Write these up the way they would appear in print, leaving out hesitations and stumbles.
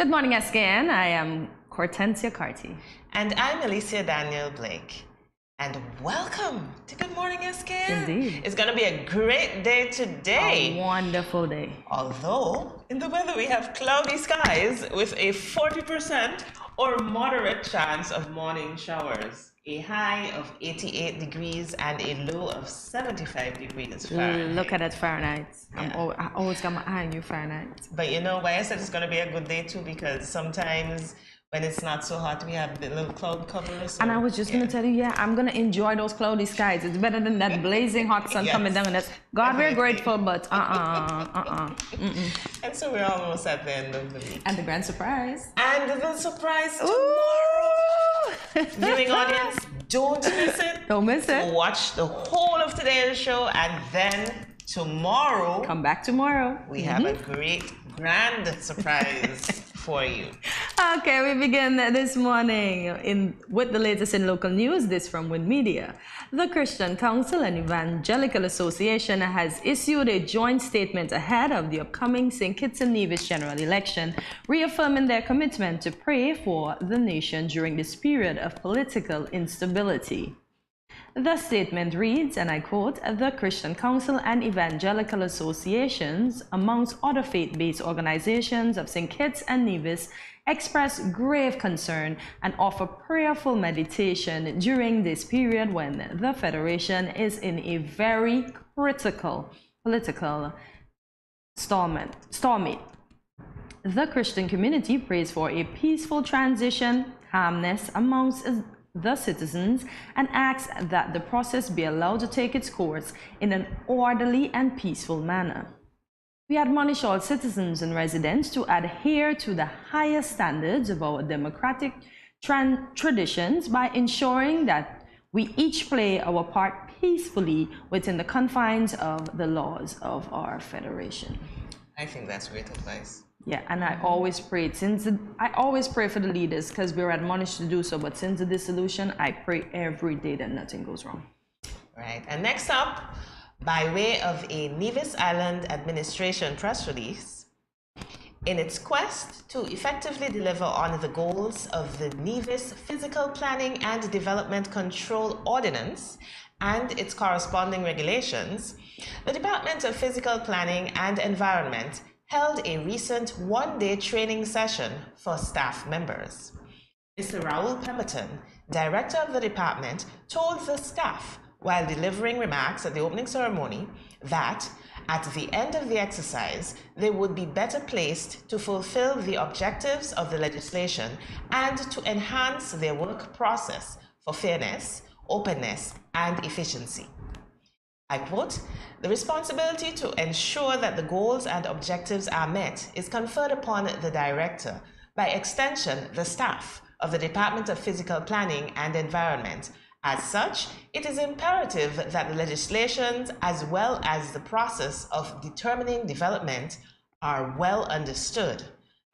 Good morning, SKN. I am Hortensia Carty. And I'm Alicia Daniel Blake. And welcome to Good Morning SKN. Indeed. It's going to be a great day today. A wonderful day. Although, in the weather, we have cloudy skies with a 40% or moderate chance of morning showers. A high of 88 degrees and a low of 75 degrees Fahrenheit. Look at that Fahrenheit. Yeah. I always got my eye on you, Fahrenheit. But you know why I said it's going to be a good day too? Because sometimes when it's not so hot, we have a little cloud cover. So, and I was just going to tell you, I'm going to enjoy those cloudy skies. It's better than that blazing hot sun coming down. And that's, God, we're grateful, but And so we're almost at the end of the week. And the grand surprise. And the surprise tomorrow. Viewing audience, don't miss it. Don't miss it. Watch the whole of today's show, and then tomorrow, come back tomorrow. We have a great, grand surprise for you. Okay, we begin this morning with the latest in local news. This from WIN Media. The Christian Council and Evangelical Association has issued a joint statement ahead of the upcoming St. Kitts and Nevis general election, reaffirming their commitment to pray for the nation during this period of political instability. The statement reads, and I quote, "The Christian Council and Evangelical Associations, amongst other faith-based organizations of St. Kitts and Nevis, express grave concern and offer prayerful meditation during this period when the Federation is in a very critical political stalemate. The Christian community prays for a peaceful transition, calmness amongst the citizens, and asks that the process be allowed to take its course in an orderly and peaceful manner. We admonish all citizens and residents to adhere to the highest standards of our democratic traditions by ensuring that we each play our part peacefully within the confines of the laws of our Federation." I think that's great advice. Yeah, and I always pray for the leaders because we're admonished to do so, but since the dissolution, I pray every day that nothing goes wrong. Right, and next up, by way of a Nevis Island Administration press release, in its quest to effectively deliver on the goals of the Nevis Physical Planning and Development Control Ordinance and its corresponding regulations, the Department of Physical Planning and Environment held a recent one-day training session for staff members. Mr. Raoul Pemberton, director of the department, told the staff while delivering remarks at the opening ceremony that at the end of the exercise, they would be better placed to fulfill the objectives of the legislation and to enhance their work process for fairness, openness, and efficiency. I quote, "The responsibility to ensure that the goals and objectives are met is conferred upon the director, by extension, the staff of the Department of Physical Planning and Environment. As such, it is imperative that the legislations as well as the process of determining development are well understood,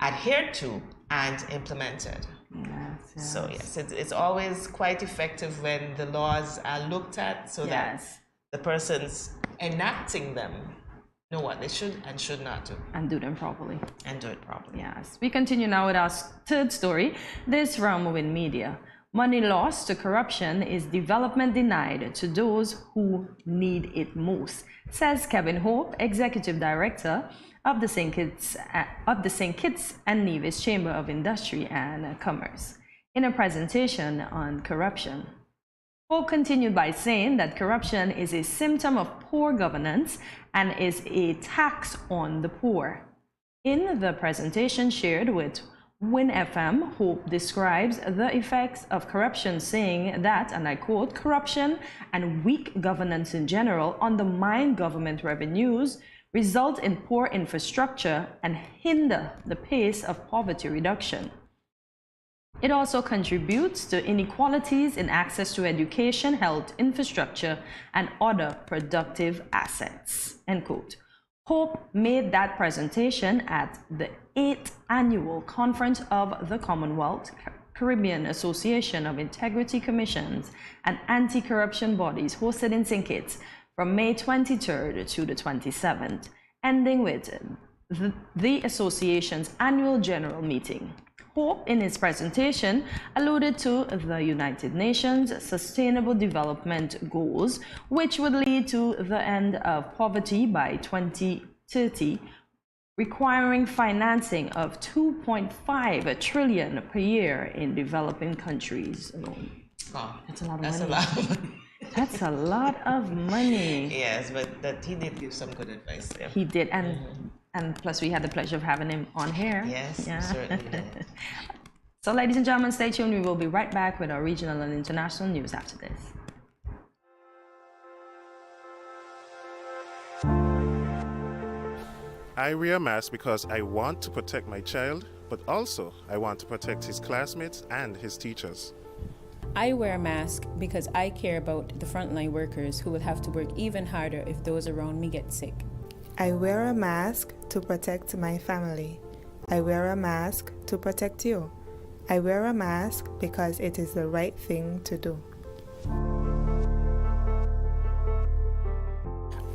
adhered to, and implemented." Yes. So yes, it's always quite effective when the laws are looked at so that the persons enacting them know what they should and should not do. And do them properly. And do it properly. Yes. We continue now with our third story. This from WIN Media. Money lost to corruption is development denied to those who need it most, says Kevin Hope, Executive Director of the St. Kitts and Nevis Chamber of Industry and Commerce, in a presentation on corruption. Hope continued by saying that corruption is a symptom of poor governance and is a tax on the poor. In the presentation shared with WIN FM, Hope describes the effects of corruption, saying that, and I quote, "Corruption and weak governance in general undermine government revenues, result in poor infrastructure, and hinder the pace of poverty reduction. It also contributes to inequalities in access to education, health, infrastructure, and other productive assets." End quote. Hope made that presentation at the 8th Annual Conference of the Commonwealth Caribbean Association of Integrity Commissions and Anti-Corruption Bodies hosted in St. Kitts from May 23rd to the 27th, ending with the association's annual general meeting. Hope, in his presentation, alluded to the United Nations Sustainable Development Goals, which would lead to the end of poverty by 2030, requiring financing of 2.5 trillion per year in developing countries alone. Oh, That's a lot of that's money. a lot of money. That's a lot of money. Yes, but that he did give some good advice there. He did, and plus we had the pleasure of having him on here. Yes, Yeah. certainly did. So, ladies and gentlemen, stay tuned. We will be right back with our regional and international news after this. I wear a mask because I want to protect my child, but also I want to protect his classmates and his teachers. I wear a mask because I care about the frontline workers who will have to work even harder if those around me get sick. I wear a mask to protect my family. I wear a mask to protect you. I wear a mask because it is the right thing to do.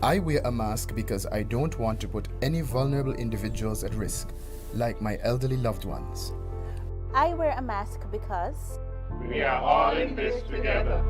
I wear a mask because I don't want to put any vulnerable individuals at risk, like my elderly loved ones. I wear a mask because we are all in this together.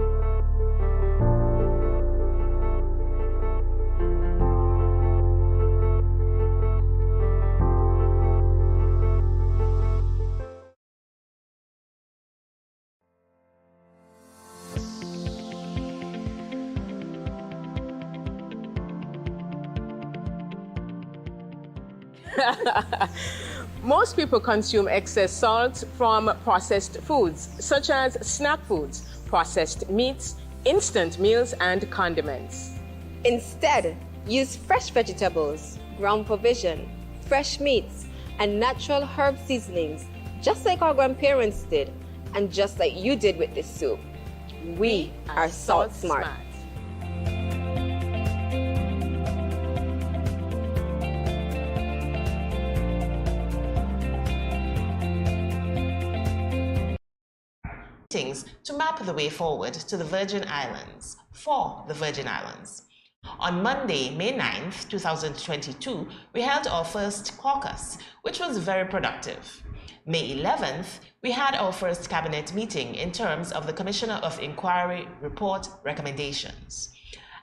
Most people consume excess salt from processed foods, such as snack foods, processed meats, instant meals, and condiments. Instead, use fresh vegetables, ground provision, fresh meats, and natural herb seasonings, just like our grandparents did, and just like you did with this soup. We are Salt Smart. To map the way forward to the Virgin Islands, for the Virgin Islands. On Monday, May 9th, 2022, we held our first caucus, which was very productive. May 11th, we had our first cabinet meeting in terms of the Commissioner of Inquiry report recommendations.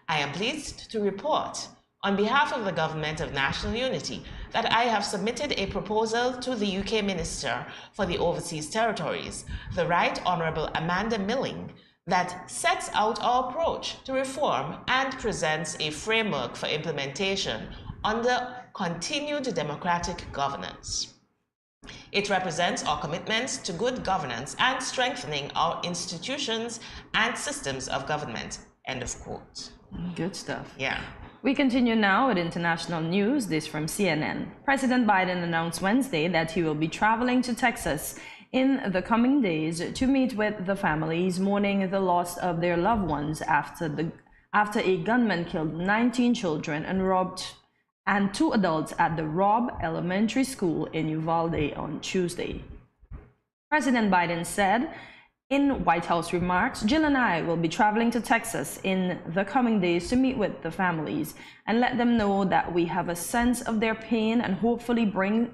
I am pleased to report on behalf of the Government of National Unity that I have submitted a proposal to the UK Minister for the Overseas Territories, the Right Honourable Amanda Milling, that sets out our approach to reform and presents a framework for implementation under continued democratic governance. It represents our commitments to good governance and strengthening our institutions and systems of government. End of quote. Good stuff. Yeah. We continue now with international news, this from CNN. President Biden announced Wednesday that he will be traveling to Texas in the coming days to meet with the families mourning the loss of their loved ones after a gunman killed 19 children and 2 adults at the Robb Elementary School in Uvalde on Tuesday. President Biden said in White House remarks, "Jill and I will be traveling to Texas in the coming days to meet with the families and let them know that we have a sense of their pain and hopefully bring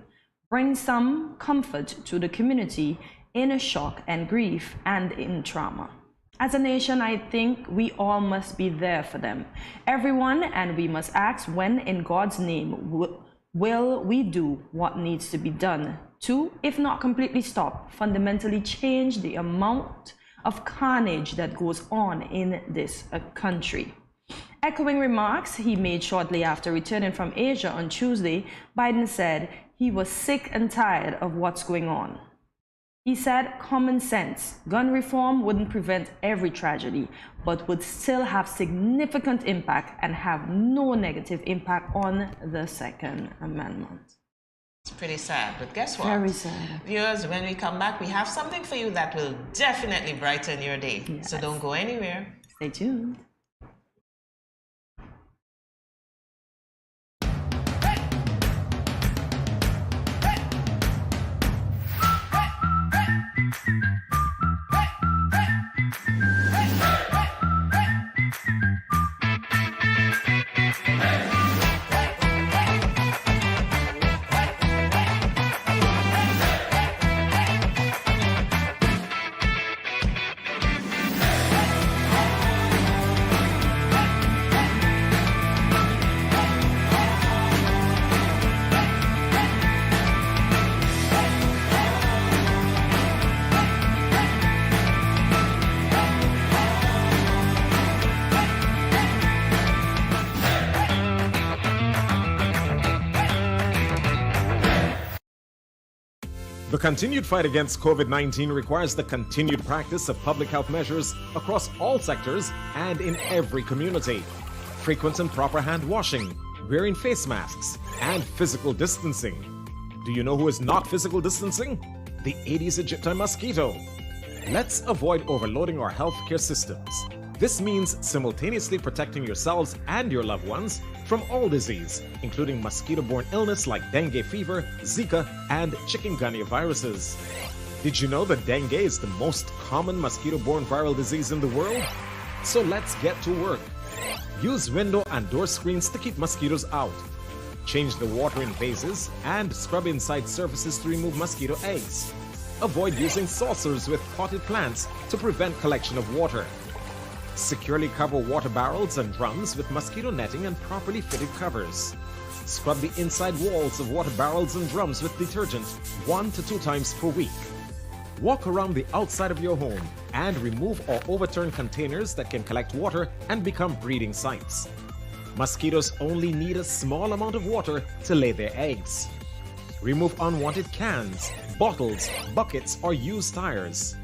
some comfort to the community in shock and grief and in trauma. As a nation, I think we all must be there for them, everyone, and we must ask when in God's name will we do what needs to be done to, if not completely stop, fundamentally change the amount of carnage that goes on in this country." Echoing remarks he made shortly after returning from Asia on Tuesday, Biden said he was sick and tired of what's going on. He said common sense, gun reform wouldn't prevent every tragedy, but would still have significant impact and have no negative impact on the Second Amendment. It's pretty sad, but guess what? Very sad. Viewers, when we come back, we have something for you that will definitely brighten your day. Yes. So don't go anywhere. Stay tuned. The continued fight against COVID-19 requires the continued practice of public health measures across all sectors and in every community. Frequent and proper hand washing, wearing face masks, and physical distancing. Do you know who is not physical distancing? The Aedes aegypti mosquito. Let's avoid overloading our healthcare systems. This means simultaneously protecting yourselves and your loved ones from all disease, including mosquito-borne illness like dengue fever, Zika, and chikungunya viruses. Did you know that dengue is the most common mosquito-borne viral disease in the world? So let's get to work. Use window and door screens to keep mosquitoes out. Change the water in vases and scrub inside surfaces to remove mosquito eggs. Avoid using saucers with potted plants to prevent collection of water. Securely cover water barrels and drums with mosquito netting and properly fitted covers. Scrub the inside walls of water barrels and drums with detergent 1 to 2 times per week. Walk around the outside of your home and remove or overturn containers that can collect water and become breeding sites. Mosquitoes only need a small amount of water to lay their eggs. Remove unwanted cans, bottles, buckets, or used tires.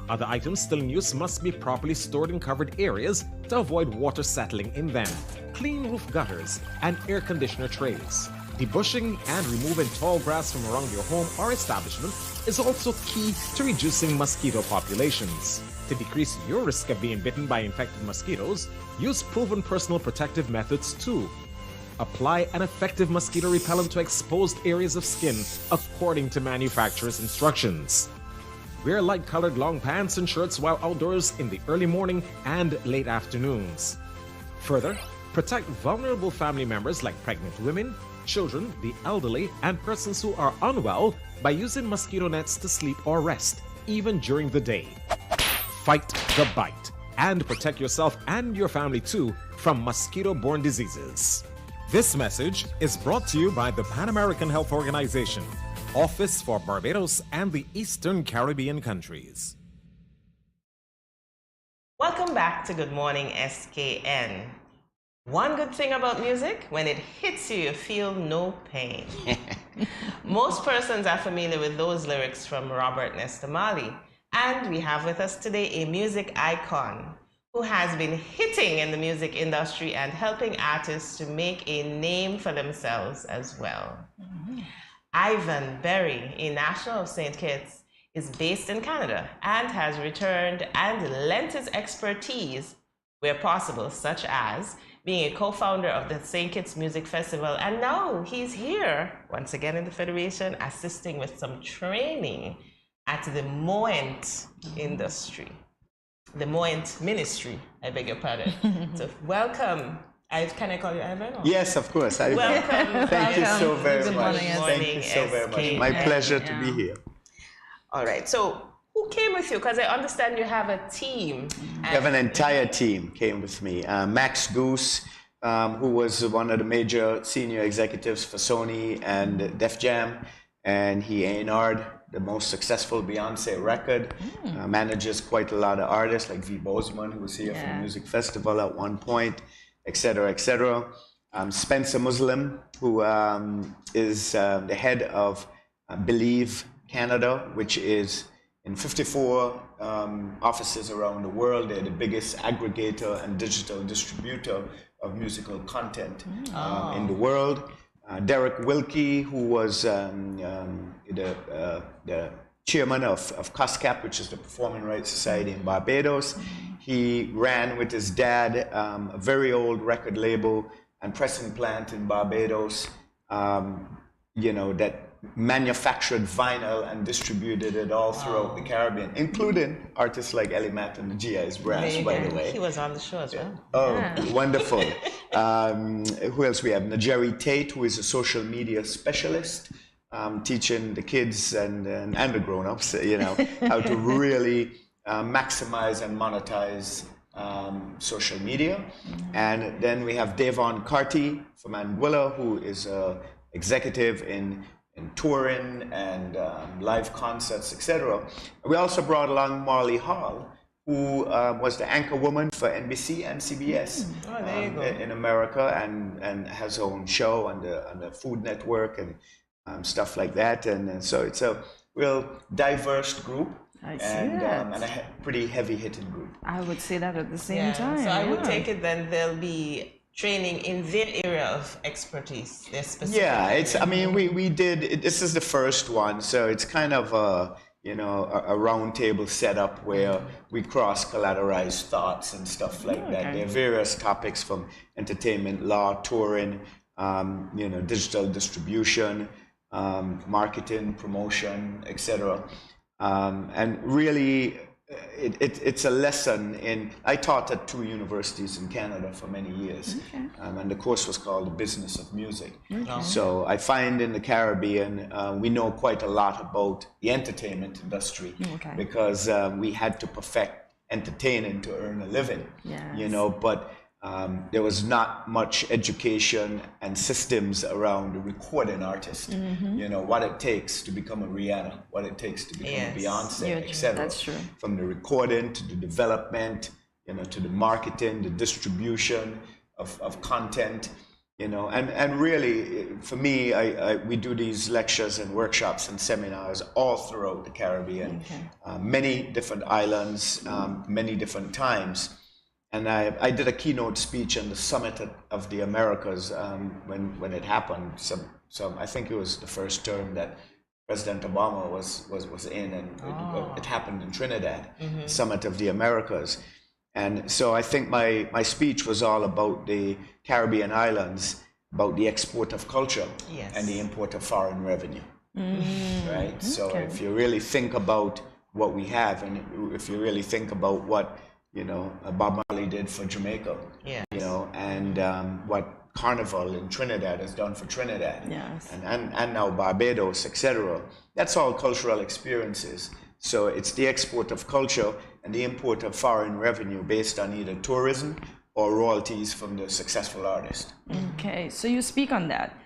Other items still in use must be properly stored in covered areas to avoid water settling in them. Clean roof gutters and air conditioner trays. Debushing and removing tall grass from around your home or establishment is also key to reducing mosquito populations. To decrease your risk of being bitten by infected mosquitoes, use proven personal protective methods too. Apply an effective mosquito repellent to exposed areas of skin according to manufacturer's instructions. Wear light-colored long pants and shirts while outdoors in the early morning and late afternoons. Further, protect vulnerable family members like pregnant women, children, the elderly, and persons who are unwell by using mosquito nets to sleep or rest, even during the day. Fight the bite and protect yourself and your family too from mosquito-borne diseases. This message is brought to you by the Pan American Health Organization, Office for Barbados and the Eastern Caribbean countries. Welcome back to Good Morning SKN. One good thing about music, when it hits you, you feel no pain. Most persons are familiar with those lyrics from Robert Nesta Marley. And we have with us today a music icon who has been hitting in the music industry and helping artists to make a name for themselves as well. Ivan Berry, a national of St. Kitts, is based in Canada and has returned and lent his expertise where possible, such as being a co-founder of the St. Kitts Music Festival, and now he's here, once again in the Federation, assisting with some training at the Moent industry. The Moent ministry, I beg your pardon. So welcome. Can I call you Ivan? Yes, of course. Welcome. Thank you so very much. Thank you so very much. My pleasure to be here. All right. So who came with you? Because I understand you have a team. We have an entire team came with me. Max Goose, who was one of the major senior executives for Sony and Def Jam, and he A&R'd the most successful Beyonce record, manages quite a lot of artists like V. Bozeman, who was here for the music festival at one point, etc., etc. Spencer Muslim, who is the head of Believe Canada, which is in 54 offices around the world. They're the biggest aggregator and digital distributor of musical content in the world. Derek Wilkie, who was the chairman of COSCAP, which is the Performing Rights Society in Barbados. He ran with his dad a very old record label and pressing plant in Barbados, that manufactured vinyl and distributed it all throughout the Caribbean, including artists like Ellie Matt and the GI's Brass, by the way. He was on the show as well. Oh, wonderful. Who else we have? Najeri Tate, who is a social media specialist, teaching the kids and the grown-ups, how to really maximize and monetize social media. And then we have Devon Carty from Anguilla, who is an executive in touring and live concerts, etc. We also brought along Marley Hall, who was the anchor woman for NBC and CBS in America, and has her own show on the Food Network and stuff like that. And so it's a real diverse group. I see And that. a pretty heavy-hitting group. I would say that at the same time. So I would take it then there'll be training in their area of expertise, their specific area. I mean, we did, this is the first one, so it's kind of a, you know, a round table setup where we cross-collateralize thoughts and stuff like that. There are various topics from entertainment, law, touring, you know, digital distribution, marketing, promotion, etc. And really, it's a lesson in, I taught at 2 universities in Canada for many years. And the course was called The Business of Music. So I find in the Caribbean, we know quite a lot about the entertainment industry because we had to perfect entertaining to earn a living, you know, but there was not much education and systems around the recording artist. You know, what it takes to become a Rihanna, what it takes to become a Beyonce, etc. That's true. From the recording to the development, you know, to the marketing, the distribution of content, you know, and really, for me, we do these lectures and workshops and seminars all throughout the Caribbean, many different islands, many different times. And I did a keynote speech in the Summit of the Americas when it happened. So I think it was the first term that President Obama was in, and it happened in Trinidad, Summit of the Americas. And so I think my speech was all about the Caribbean islands, about the export of culture and the import of foreign revenue, right? So if you really think about what we have, and if you really think about what, you know, Bob Marley did for Jamaica, you know, and what Carnival in Trinidad has done for Trinidad, and now Barbados, etc. That's all cultural experiences. So it's the export of culture and the import of foreign revenue based on either tourism or royalties from the successful artist. Okay, so you speak on that.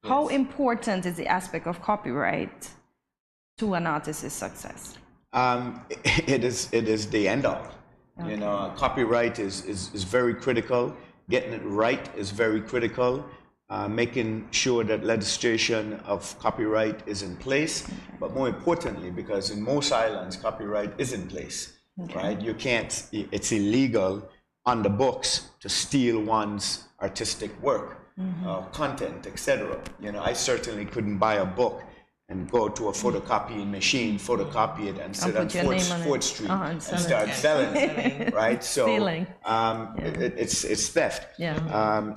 How important is the aspect of copyright to an artist's success? It is the end all. You know, copyright is very critical. Getting it right is very critical. Making sure that legislation of copyright is in place, but more importantly, because in most islands, copyright is in place, right? You can't, it's illegal on the books to steal one's artistic work, content, etc. You know, I certainly couldn't buy a book and go to a photocopying machine, photocopy it, and sit on 4th Street and start selling it, right? So it's theft.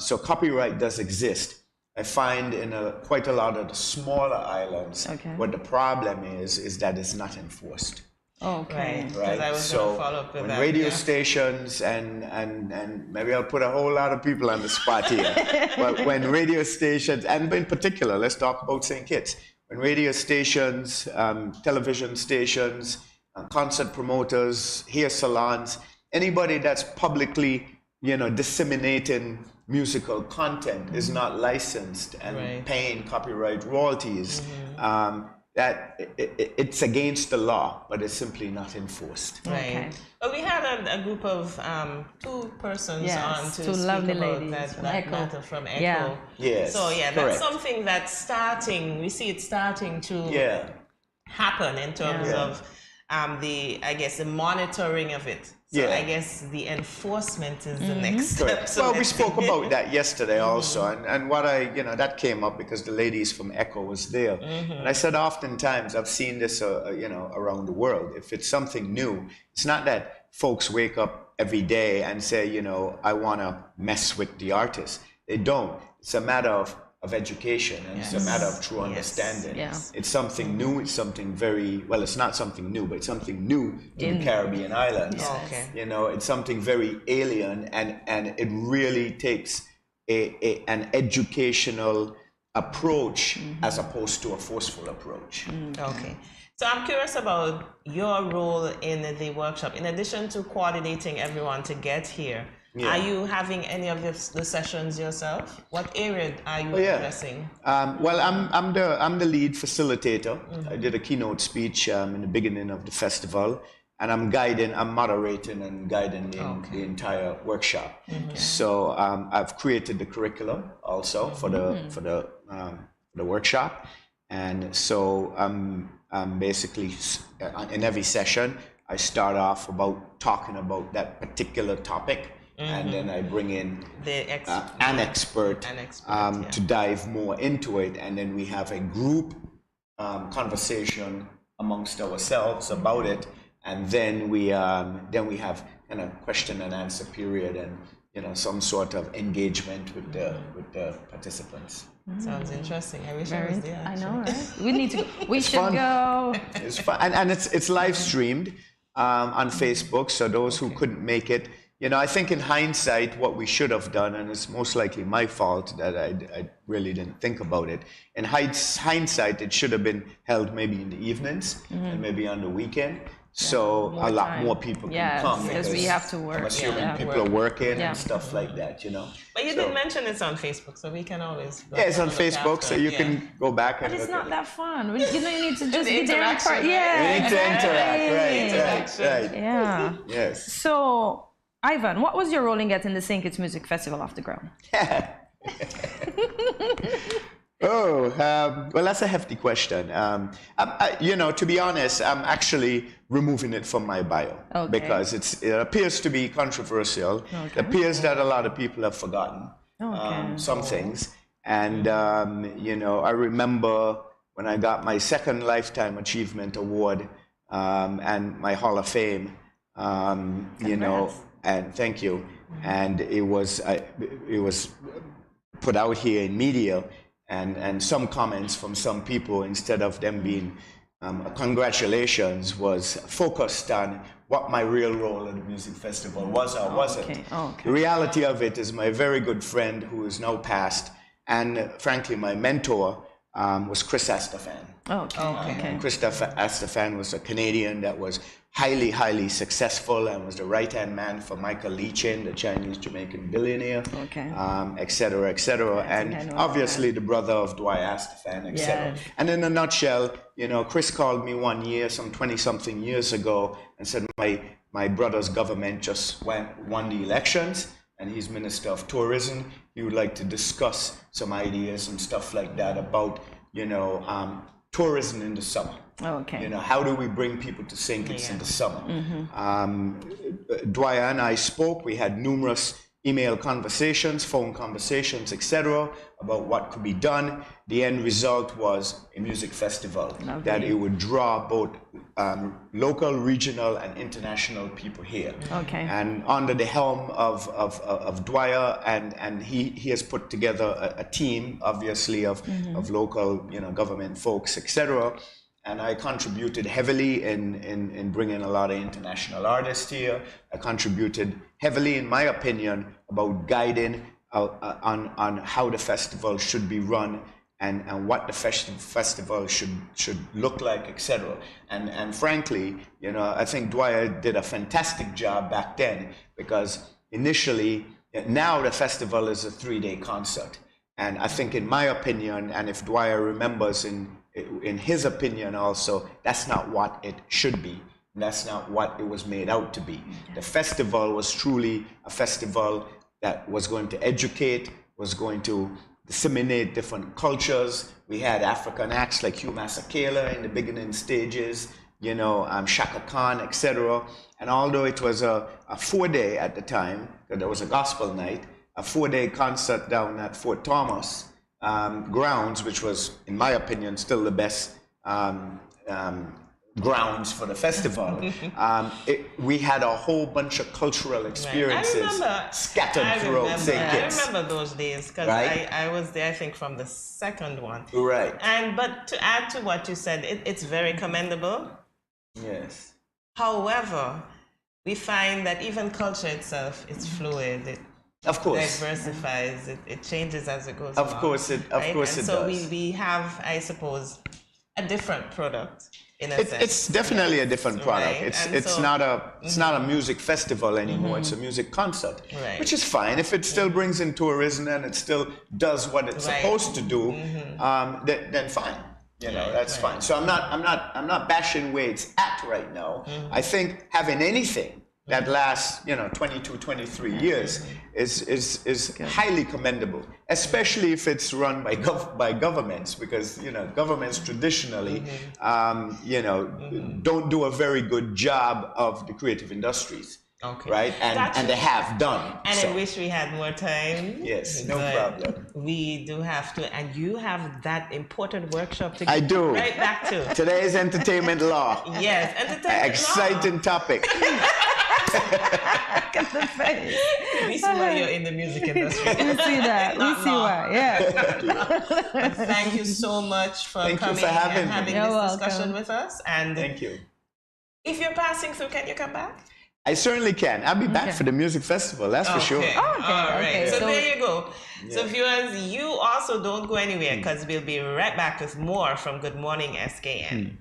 So copyright does exist. I find in quite a lot of the smaller islands, what the problem is that it's not enforced. Right. Right. So when radio stations and maybe I'll put a whole lot of people on the spot here, but when radio stations, and in particular, let's talk about St. Kitts. When radio stations, television stations, concert promoters, hair salons, anybody that's publicly, you know, disseminating musical content is not licensed and paying copyright royalties, that it's against the law, but it's simply not enforced. Well, we had a group of 2 persons on to speak about that matter from ECHO. So that's something that's starting, we see it starting to happen in terms of I guess the monitoring of it. So I guess the enforcement is the next step. So well, we spoke about that yesterday also, and what that came up because the ladies from ECHO was there. And I said oftentimes, I've seen this, around the world. If it's something new, it's not that folks wake up every day and say, I want to mess with the artist. They don't. It's a matter of education, and it's a matter of true understanding. It's something new, it's something it's not something new, but it's something new to the Caribbean islands. It's something very alien, and it really takes an educational approach as opposed to a forceful approach. So I'm curious about your role in the workshop. In addition to coordinating everyone to get here, are you having any of the sessions yourself? What area are you addressing? Well, I'm the lead facilitator. I did a keynote speech in the beginning of the festival, and I'm moderating and guiding the entire workshop. So I've created the curriculum also for the workshop, And so basically in every session, I start off about talking about that particular topic, and then I bring in an expert to dive more into it, and then we have a group conversation amongst ourselves about it, and then we have kind of question and answer period, and some sort of engagement with the participants. Sounds interesting. I wish I was there. Actually. I know, right? We need to. We should fun. go. It's fun, and it's live streamed on Facebook. So those who couldn't make it, I think in hindsight, what we should have done, and it's most likely my fault that I really didn't think about it. In hindsight, it should have been held maybe in the evenings and maybe on the weekend. So a lot more people can come because we have to work. I'm assuming people are working and stuff like that, But you did mention it's on Facebook, so we can always. It's on Facebook, so you can go back and. But it's not that fun. You need to just be there. Interaction, Yeah, you need to interact, right. Yeah. Yes. So, Ivan, what was your role in getting the St. Kitts Music Festival off the ground? Well, that's a hefty question. To be honest, I'm actually removing it from my bio because it appears to be controversial. It appears that a lot of people have forgotten some things. And, I remember when I got my second Lifetime Achievement Award and my Hall of Fame, and thank you. And it was put out here in media. And some comments from some people, instead of them being congratulations, was focused on what my real role at the music festival was or wasn't. The reality of it is my very good friend who is now passed, and frankly my mentor was Chris Astafan. Chris Astafan was a Canadian that was highly, highly successful and was the right-hand man for Michael Leachin, the Chinese-Jamaican billionaire, et cetera, et cetera. And obviously the brother of Dwight Astafan, et cetera. And in a nutshell, Chris called me one year, some 20-something years ago, and said, my brother's government just won the elections, and he's Minister of Tourism. He would like to discuss some ideas and stuff like that about, tourism in the summer. How do we bring people to St. Kitts in the summer? Dwyer and I spoke. We had numerous email conversations, phone conversations, etc., about what could be done. The end result was a music festival that it would draw both local, regional, and international people here. And under the helm of Dwyer, and he has put together a team, obviously, of local, government folks, etc. And I contributed heavily in bringing a lot of international artists here. I contributed heavily, in my opinion, about guiding on how the festival should be run and what the festival should look like, etc. And frankly, I think Dwyer did a fantastic job back then, because initially, now the festival is a 3-day concert. And I think, in my opinion, and if Dwyer remembers in his opinion also, that's not what it should be. That's not what it was made out to be. The festival was truly a festival that was going to educate, was going to disseminate different cultures. We had African acts like Hugh Masekela in the beginning stages, Shaka Khan, etc. And although it was a 4-day at the time, because there was a gospel night, a 4-day concert down at Fort Thomas, grounds, which was, in my opinion, still the best grounds for the festival. We had a whole bunch of cultural experiences scattered throughout St. Kitts. I remember those days, because I was there, I think, from the second one. But to add to what you said, it's very commendable. Yes. However, we find that even culture itself is fluid. It diversifies. It changes as it goes along. Of course it does. So we have, I suppose, a different product. It's definitely a different product. It's not a music festival anymore. It's a music concert, which is fine if it still brings in tourism and it still does what it's supposed to do. Then fine, that's fine. So I'm not bashing where it's at right now. I think having anything that last 22, 23 years is highly commendable, especially if it's run by governments, because governments traditionally don't do a very good job of the creative industries. Okay. Right? And they have done. And I wish we had more time. Yes, no problem. We do have to, and you have that important workshop to I get do. right back to. Today's entertainment law. Yes, entertainment Exciting topic. Look at the face. We see why you're in the music industry. We see that. We see why. Yeah. Thank you so much for coming and having this discussion with us. And thank you. If you're passing through, can you come back? I certainly can. I'll be back for the music festival, that's for sure. All right. So there you go. Yeah. So viewers, you also don't go anywhere, because we'll be right back with more from Good Morning SKN.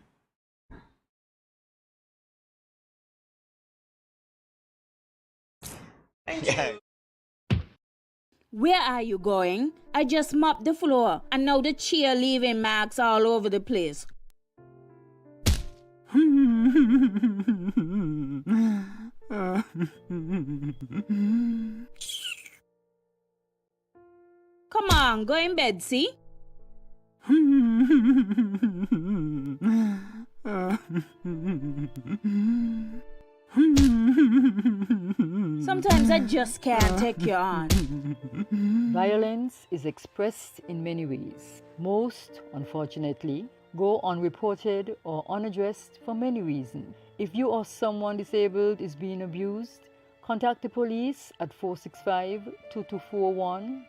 Thank you. Where are you going? I just mopped the floor, and now the chair leaving marks all over the place. Come on, go in bed, see? Sometimes I just can't take you on. Violence is expressed in many ways. Most, unfortunately, go unreported or unaddressed for many reasons. If you or someone disabled is being abused, contact the police at 465-2241,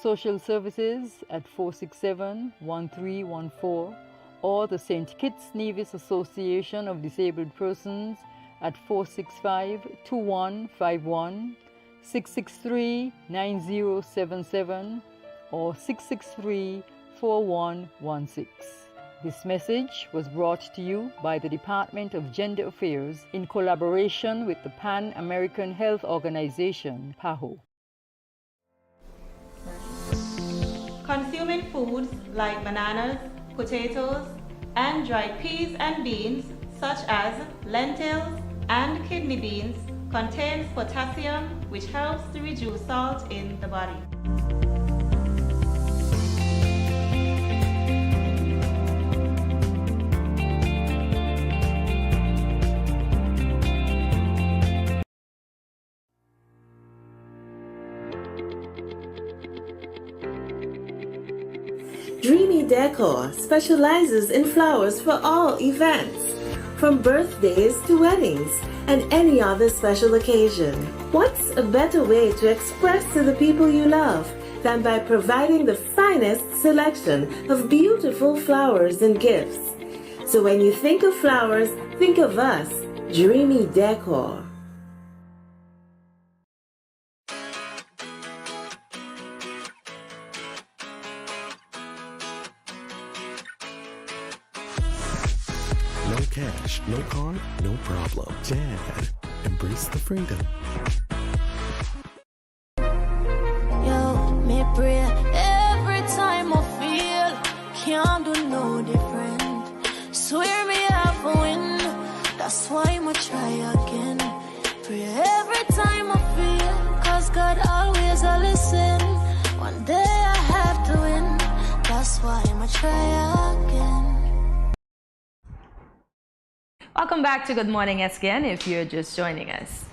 social services at 467-1314, or the St. Kitts Nevis Association of Disabled Persons at 465-2151, 663-9077, or 663-4116. This message was brought to you by the Department of Gender Affairs in collaboration with the Pan American Health Organization, PAHO. Consuming foods like bananas, potatoes, and dried peas and beans, such as lentils and kidney beans, contains potassium, which helps to reduce salt in the body. Dreamy Decor specializes in flowers for all events, from birthdays to weddings and any other special occasion. What's a better way to express to the people you love than by providing the finest selection of beautiful flowers and gifts? So when you think of flowers, think of us, Dreamy Decor. No cash, no card, no problem. Dad, embrace the freedom. Yo, me pray every time I feel can't do no different. Swear me have a win, that's why I'ma try again. Pray every time I feel, cause God always a listen. One day I have to win, that's why I'ma try again. Welcome back to Good Morning SKN if you're just joining us.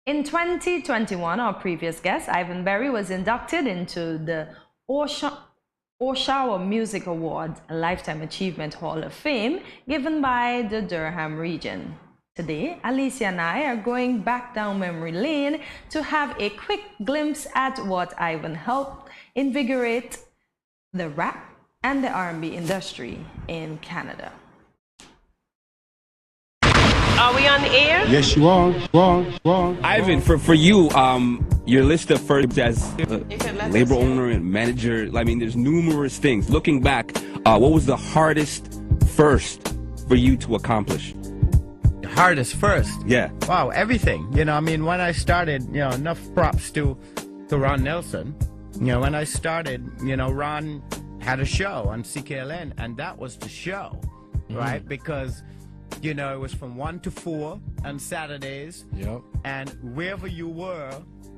In 2021, our previous guest, Ivan Berry, was inducted into the Oshawa Music Award Lifetime Achievement Hall of Fame given by the Durham region. Today, Alicia and I are going back down memory lane to have a quick glimpse at what Ivan helped invigorate the rap and the R&B industry in Canada. Are we on the air? Yes, you are. Ivan, for you, your list of firsts as labor owner and manager, I mean, there's numerous things. Looking back, what was the hardest first for you to accomplish? The hardest first? Yeah. Wow, everything. You know, I mean, when I started, you know, enough props to Ron Nelson. You know, when I started, you know, Ron had a show on CKLN, and that was the show, right? Because You know, it was from 1 to 4 on Saturdays. Yep. And wherever you were,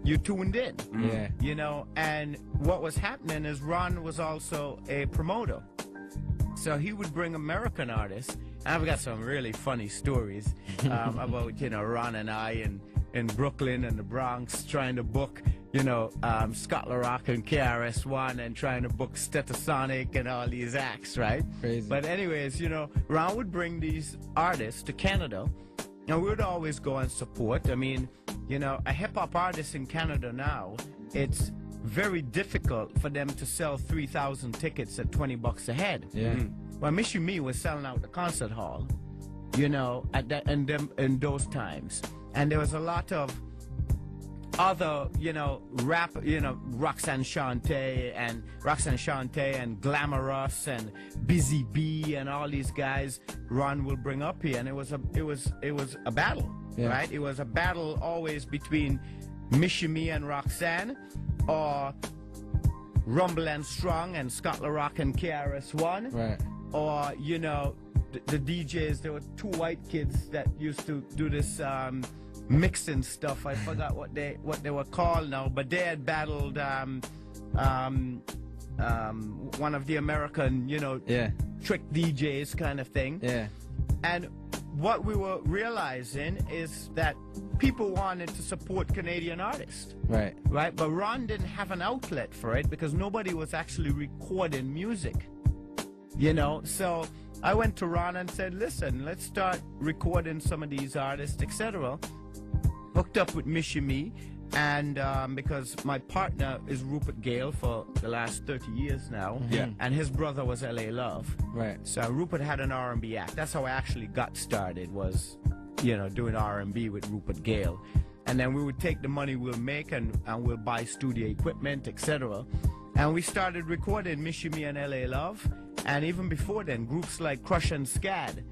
you tuned in. Yeah. You know, and what was happening is Ron was also a promoter. So he would bring American artists. And I've got some really funny stories about, you know, Ron and I in Brooklyn and the Bronx trying to book, you know, Scott LaRock and KRS-One and trying to book Stetasonic and all these acts, right? Crazy. But anyways, you know, Ron would bring these artists to Canada, and we would always go and support. I mean, you know, a hip-hop artist in Canada now, it's very difficult for them to sell 3,000 tickets at $20 a head. Yeah. Well, Miss You Me was selling out the concert hall, you know, at that in those times. And there was a lot of other, you know, rap, you know, Roxanne Shante and Glamorous and Busy Bee and all these guys Ron will bring up here, and it was a battle, right? It was a battle always between Miss You Me and Roxanne, or Rumble and Strong and Scott LaRock and KRS-One, right? Or, you know, the DJs. There were 2 white kids that used to do this mixing stuff. I forgot what they were called now, but they had battled one of the American, you know, trick DJs kind of thing. Yeah. And what we were realizing is that people wanted to support Canadian artists. Right. Right? But Ron didn't have an outlet for it because nobody was actually recording music. You know, so I went to Ron and said, listen, let's start recording some of these artists, etc. Hooked up with Miss You Me, and because my partner is Rupert Gale for the last 30 years now, and his brother was L.A. Love. Right. So Rupert had an R&B act. That's how I actually got started, was, you know, doing R&B with Rupert Gale. And then we would take the money we'll make and we'll buy studio equipment, etc. And we started recording Miss You Me and L.A. Love. And even before then, groups like Crush and Scad,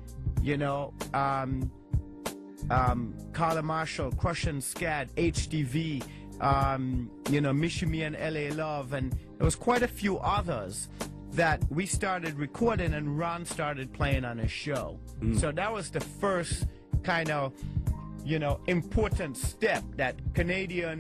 you know, Carla Marshall, Crush and Scad, HTV, you know, Miss You Me and L.A. Love, and there was quite a few others that we started recording, and Ron started playing on his show. So that was the first kind of, you know, important step that Canadian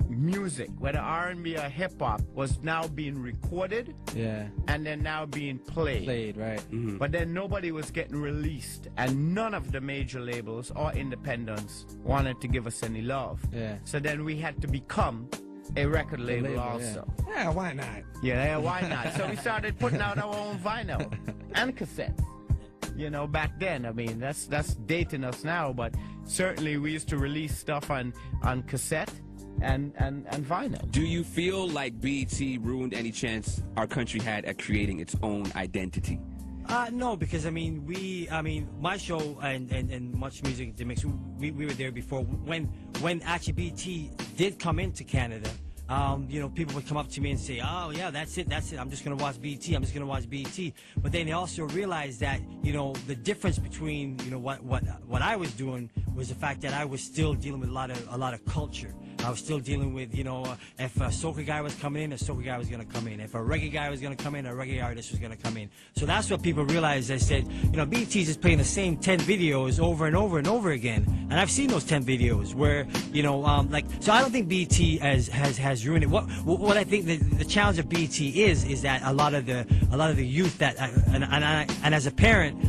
music, whether R&B or hip-hop, was now being recorded, and then now being played, right? But then nobody was getting released, and none of the major labels or independents wanted to give us any love. So then we had to become a record label also. Yeah, why not? Yeah, why not? So we started putting out our own vinyl and cassettes. You know, back then, I mean, that's dating us now, but certainly we used to release stuff on cassette and vinyl. Do you feel like BET ruined any chance our country had at creating its own identity? No, because I mean, my show and Much Music The Mix, we were there before when actually BET did come into Canada. You know, people would come up to me and say, "Oh yeah, that's it. I'm just gonna watch BET. I'm just gonna watch BET." But then they also realized that, you know, the difference between, you know, what I was doing was the fact that I was still dealing with a lot of culture. I was still dealing with, you know, if a soca guy was coming in, a soca guy was gonna come in. If a reggae guy was gonna come in, a reggae artist was gonna come in. So that's what people realized. They said, you know, BET is just playing the same 10 videos over and over and over again. And I've seen those 10 videos where, you know, so I don't think BET has ruined it. What I think the challenge of BET is that a lot of the youth that and as a parent,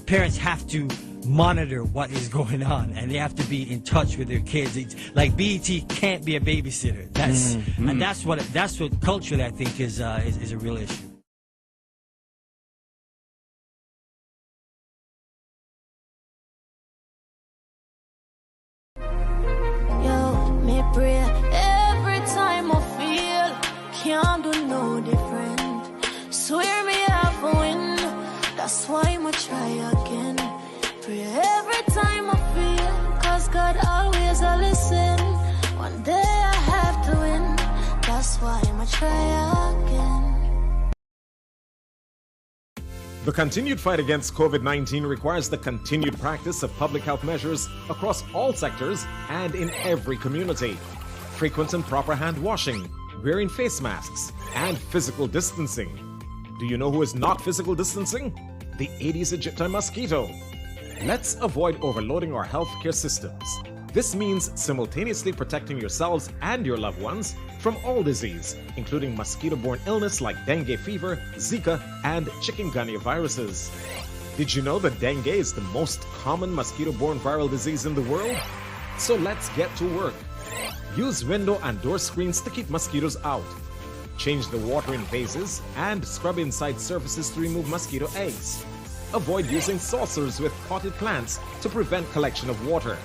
parents have to monitor what is going on, and they have to be in touch with their kids. It's like BET can't be a babysitter. And that's what culturally I think is a real issue. Yo, me pray every time I feel can't do no different. Swear me have a win. That's why I'ma try again. Pray every time I feel, cause God always a listen. One day I have to win. That's why I'ma try again. The continued fight against COVID-19 requires the continued practice of public health measures across all sectors and in every community. Frequent and proper hand washing, wearing face masks, and physical distancing. Do you know who is not physical distancing? The Aedes aegypti mosquito. Let's avoid overloading our healthcare systems. This means simultaneously protecting yourselves and your loved ones from all disease, including mosquito-borne illness like dengue fever, Zika, and chikungunya viruses. Did you know that dengue is the most common mosquito-borne viral disease in the world? So let's get to work. Use window and door screens to keep mosquitoes out. Change the water in vases and scrub inside surfaces to remove mosquito eggs. Avoid using saucers with potted plants to prevent collection of water.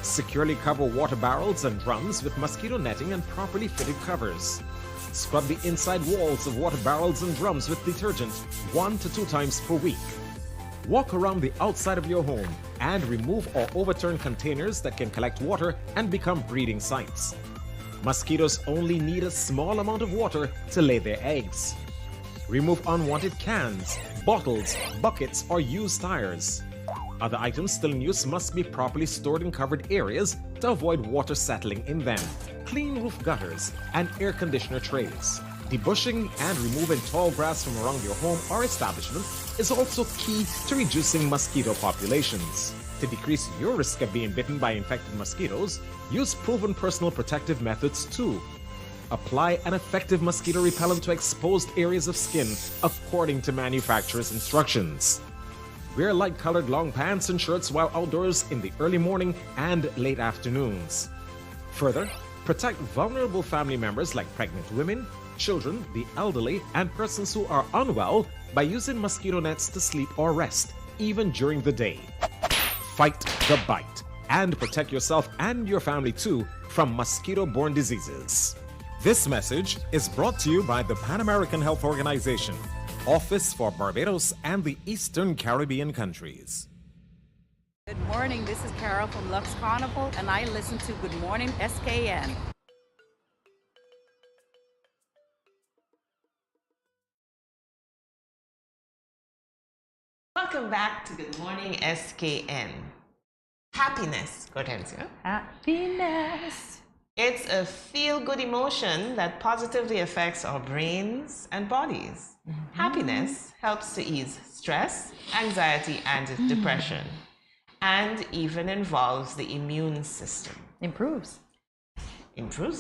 Securely cover water barrels and drums with mosquito netting and properly fitted covers. Scrub the inside walls of water barrels and drums with detergent 1 to 2 times per week. Walk around the outside of your home and remove or overturn containers that can collect water and become breeding sites. Mosquitoes only need a small amount of water to lay their eggs. Remove unwanted cans, bottles, buckets, or used tires. Other items still in use must be properly stored in covered areas to avoid water settling in them. Clean roof gutters and air conditioner trays. Debushing and removing tall grass from around your home or establishment is also key to reducing mosquito populations. To decrease your risk of being bitten by infected mosquitoes, use proven personal protective methods too. Apply an effective mosquito repellent to exposed areas of skin according to manufacturer's instructions. Wear light-colored long pants and shirts while outdoors in the early morning and late afternoons. Further, protect vulnerable family members like pregnant women, children, the elderly, and persons who are unwell by using mosquito nets to sleep or rest, even during the day. Fight the bite and protect yourself and your family too from mosquito-borne diseases. This message is brought to you by the Pan American Health Organization, Office for Barbados and the Eastern Caribbean countries. Good morning, this is Carol from Lux Carnival, and I listen to Good Morning SKN. Welcome back to Good Morning SKN. Happiness, Hortensia. Happiness. It's a feel-good emotion that positively affects our brains and bodies. Happiness helps to ease stress, anxiety, and depression, and even involves the immune system. Improves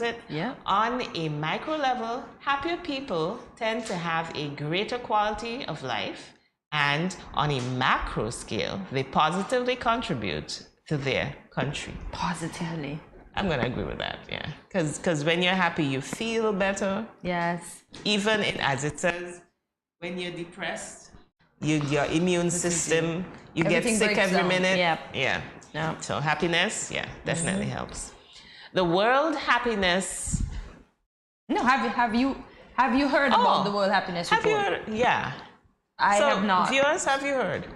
it. Yeah. On a micro level, happier people tend to have a greater quality of life, and on a macro scale, they positively contribute to their country. Positively. I'm going to agree with that, yeah. Because when you're happy, you feel better. Yes. Even as it says, when you're depressed, your immune system, you Everything get sick breaks every down. minute. Yep. Yeah. So happiness, yeah, definitely helps. The World Happiness. No, have you heard about the World Happiness Report? Have you heard? Yeah. I have not. Viewers, have you heard?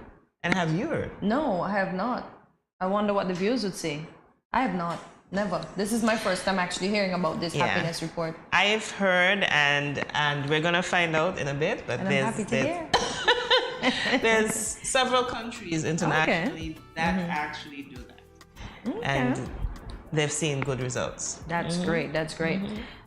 And have you heard? No, I have not. I wonder what the viewers would say. I have not. Never. This is my first time actually hearing about this happiness report. I've heard, and we're gonna find out in a bit. But and I'm happy to hear. There's several countries internationally that actually do that, and they've seen good results. That's great. That's great.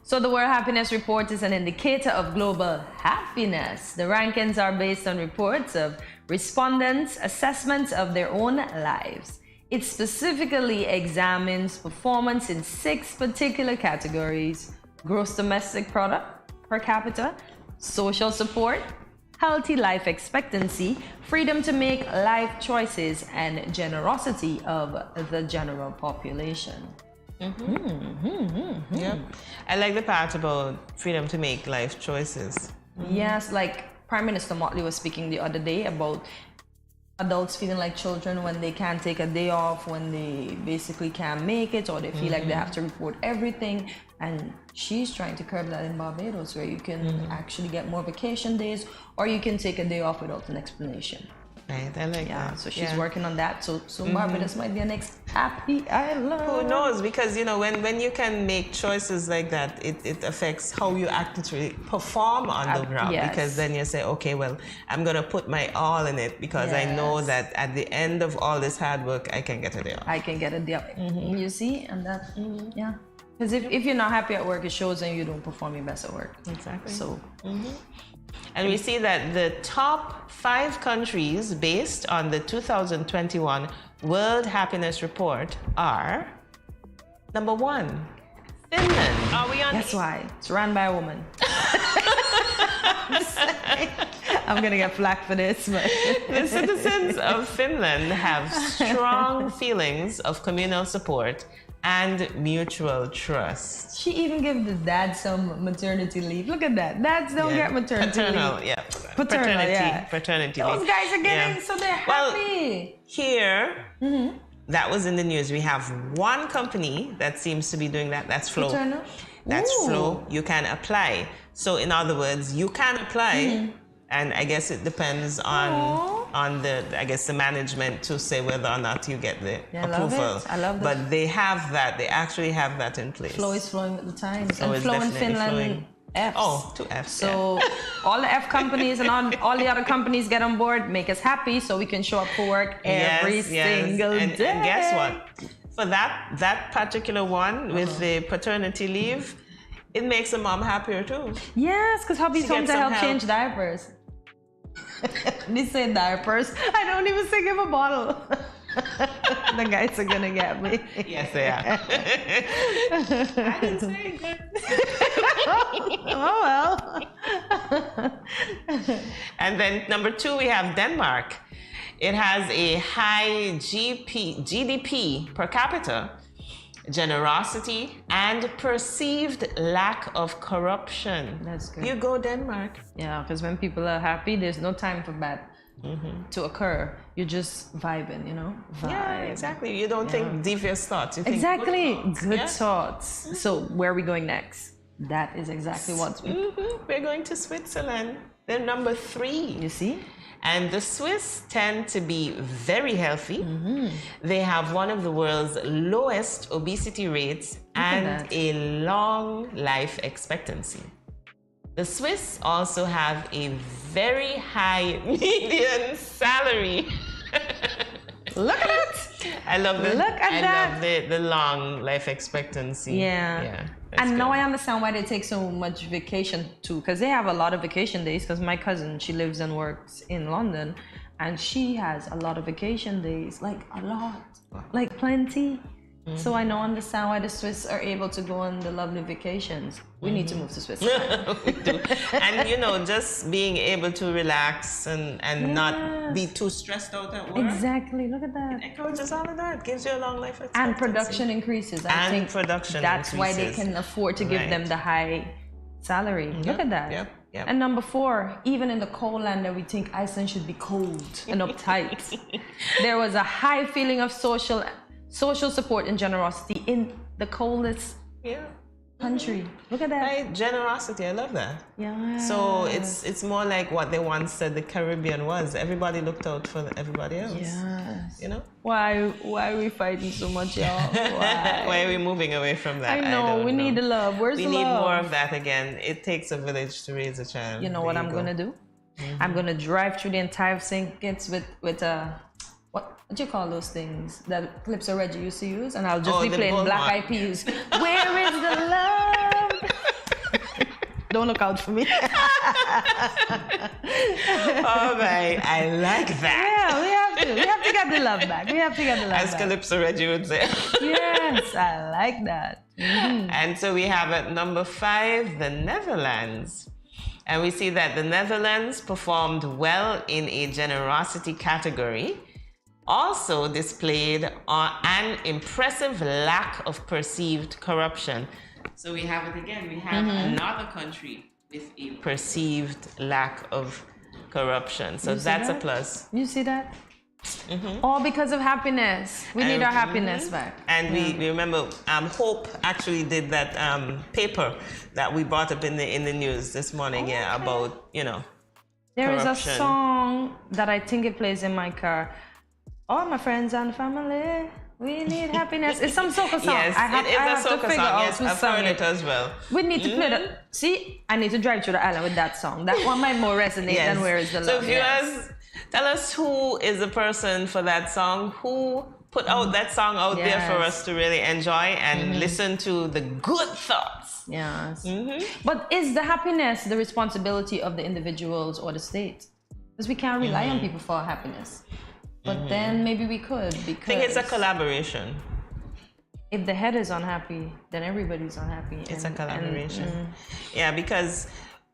So the World Happiness Report is an indicator of global happiness. The rankings are based on reports of respondents' assessments of their own lives. It specifically examines performance in 6 particular categories: gross domestic product per capita, social support, healthy life expectancy, freedom to make life choices, and generosity of the general population. Yeah, I like the part about freedom to make life choices. Yes, like Prime Minister Motley was speaking the other day about adults feeling like children when they can't take a day off, when they basically can't make it, or they feel like they have to report everything. And she's trying to curb that in Barbados, where you can actually get more vacation days, or you can take a day off without an explanation. Right, I like that. Yeah, so she's working on that. So Barbados might be a next happy island. Who knows? Because, you know, when you can make choices like that, it affects how you actually perform on the ground. Yes. Because then you say, okay, well, I'm going to put my all in it because I know that at the end of all this hard work, I can get a day off. I can get a day off. You see? And that, Because if you're not happy at work, it shows and you don't perform your best at work. Exactly. So. And we see that the top 5 countries based on the 2021 World Happiness Report are number 1, Finland. Are we on? That's why. It's run by a woman. I'm gonna get flack for this, but the citizens of Finland have strong feelings of communal support and mutual trust. She even gave the dad some maternity leave. Look at that. Dads don't get maternity leave. Yeah. Paternity Paternity leave. Those guys are getting, so they're happy. Here, that was in the news. We have one company that seems to be doing that. That's Flow. Paternal? That's Ooh. Flow. You can apply. So in other words, you can apply, and I guess it depends on the management to say whether or not you get the approval. I love it. But they have that. They actually have that in place. Flow is flowing with the times. So and it's Flow in definitely Finland, flowing. Fs. Oh, 2 Fs. So all the F companies and all the other companies get on board, make us happy so we can show up for work every single day. And guess what? For that particular one with the paternity leave, it makes the mom happier too. Yes, because hubby's home to help change diapers. They say diapers. I don't even say give a bottle. The guys are gonna get me. Yes, they are. I didn't say good. Oh well. And then number 2, we have Denmark. It has a high GDP per capita, generosity, and perceived lack of corruption. That's good. You go Denmark. Yeah, because when people are happy, there's no time for bad to occur. You're just vibing, you know? Yeah, exactly. You don't think devious thoughts. You think exactly. good Good thoughts. So where are we going next? That is exactly what we're going to Switzerland. They're number 3. You see? And the Swiss tend to be very healthy. They have one of the world's lowest obesity rates and a long life expectancy. The Swiss also have a very high median salary. Look at that! I love the that. love the long life expectancy. Yeah. And now I understand why they take so much vacation too, because they have a lot of vacation days. Because my cousin, she lives and works in London, and she has a lot of vacation days, like a lot, like plenty. So I now understand why the Swiss are able to go on the lovely vacations. We need to move to Switzerland. We do. And you know, just being able to relax and not be too stressed out at work. Exactly. Look at that. It encourages all of that. Gives you a long life expectancy. And production increases. I think that's why they can afford to give them the high salary. Look at that. Yep. And number 4, even in the cold land that we think Iceland should be cold and uptight, there was a high feeling of social support and generosity in the coldest country. Look at that. Right? Generosity, I love that. Yeah. So it's more like what they once said the Caribbean was. Everybody looked out for everybody else. Yes. You know? Why are we fighting so much, y'all? Why are we moving away from that? I know. We need the love. Where's the love? We need more of that again. It takes a village to raise a child. You know what I'm gonna do? I'm gonna drive through the entire St. Kitts with what do you call those things that Calypso Reggie used to use? And I'll just be playing Black Eyed Peas. Where is the love? Don't look out for me. All right, I like that. Yeah, we have to get the love back. As Calypso Reggie would say. Yes, I like that. And so we have at number 5, the Netherlands. And we see that the Netherlands performed well in a generosity category. Also displayed an impressive lack of perceived corruption. So we have it again. We have another country with a perceived lack of corruption. So that's a plus. You see that? All because of happiness. We need our happiness back. And we remember Hope actually did that paper that we brought up in the news this morning about, you know, There corruption. is a song that I think it plays in my car. All my friends and family, we need happiness. It's some soca song. Yes, it is a soca song. Yes, I've heard it as well. We need to play that. See, I need to drive through the island with that song. That one might more resonate than Where is the Love. So viewers, tell us who is the person for that song. Who put out that song out there for Yes. us to really enjoy and listen to the good thoughts. Yes. But is the happiness the responsibility of the individuals or the state? Because we can't rely on people for our happiness. But then maybe we could, because I think it's a collaboration. if the head is unhappy, then everybody's unhappy. It's a collaboration. Yeah, because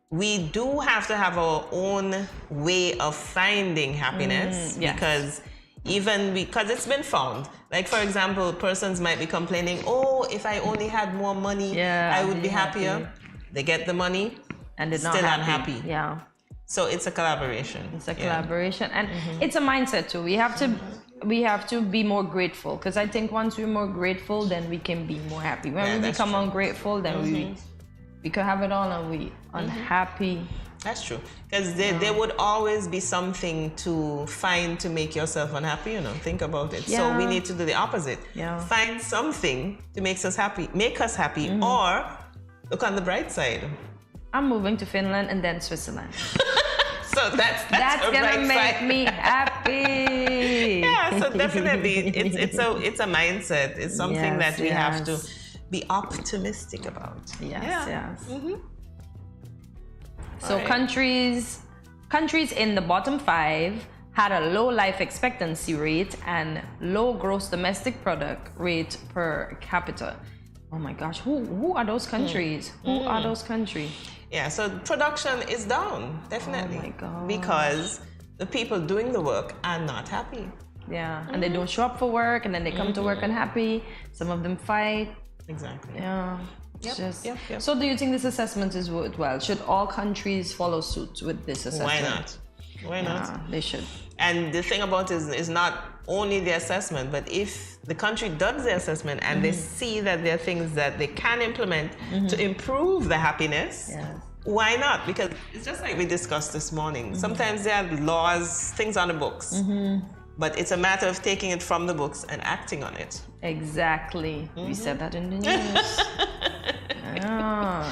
we do have to have our own way of finding happiness. Yes. Because because it's been found. Like, for example, persons might be complaining, oh, if I only had more money, I would be happier. They get the money and they're still not unhappy. Yeah. So it's a collaboration. It's a collaboration, and it's a mindset too. We have to be more grateful, because I think once we're more grateful, then we can be more happy. When we become ungrateful, then we could have it all and we unhappy. That's true, because there would always be something to find to make yourself unhappy. You know, think about it. So we need to do the opposite. Yeah. Find something to make us happy, or look on the bright side. I'm moving to Finland and then Switzerland. So that's a gonna bright make side. me happy. Yeah, so definitely it's a mindset. It's something that we have to be optimistic about. Yes. So Alright. countries in the bottom 5 had a low life expectancy rate and low gross domestic product rate per capita. Oh my gosh, who are those countries? Who are those countries? Yeah, so production is down, definitely. Oh my God. Because the people doing the work are not happy. Yeah, and they don't show up for work, and then they come to work unhappy. Some of them fight. Exactly. Yeah. Yep. So do you think this assessment is worthwhile? Should all countries follow suit with this assessment? Why not? Why not? Yeah, they should. And the thing about it is not only the assessment, but if the country does the assessment and they see that there are things that they can implement to improve the happiness, why not? Because it's just like we discussed this morning. Sometimes there are laws, things on the books, but it's a matter of taking it from the books and acting on it. Exactly. We said that in the news.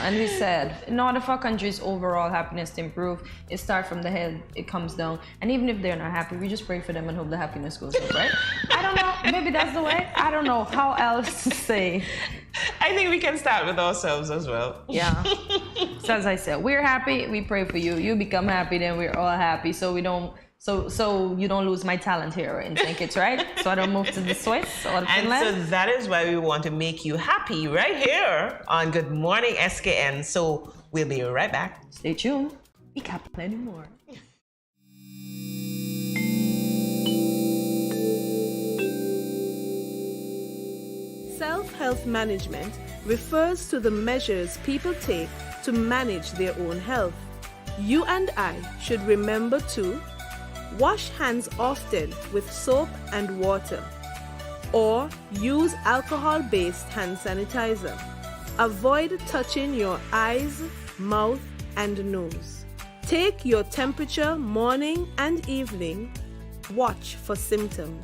And we said, in order for countries' overall happiness to improve, it starts from the head, it comes down. And even if they're not happy, we just pray for them and hope the happiness goes up, right? I don't know. Maybe that's the way. I don't know how else to say. I think we can start with ourselves as well. Yeah. So as I said, we're happy, we pray for you. You become happy, then we're all happy. So we don't. So you don't lose my talent here in St. Kitts, right? So I don't move to the Swiss or the Finland. And so that is why we want to make you happy right here on Good Morning SKN. So we'll be right back. Stay tuned. We got plenty more. Self-health management refers to the measures people take to manage their own health. You and I should remember to wash hands often with soap and water, or use alcohol-based hand sanitizer. Avoid touching your eyes, mouth, and nose. Take your temperature morning and evening. Watch for symptoms.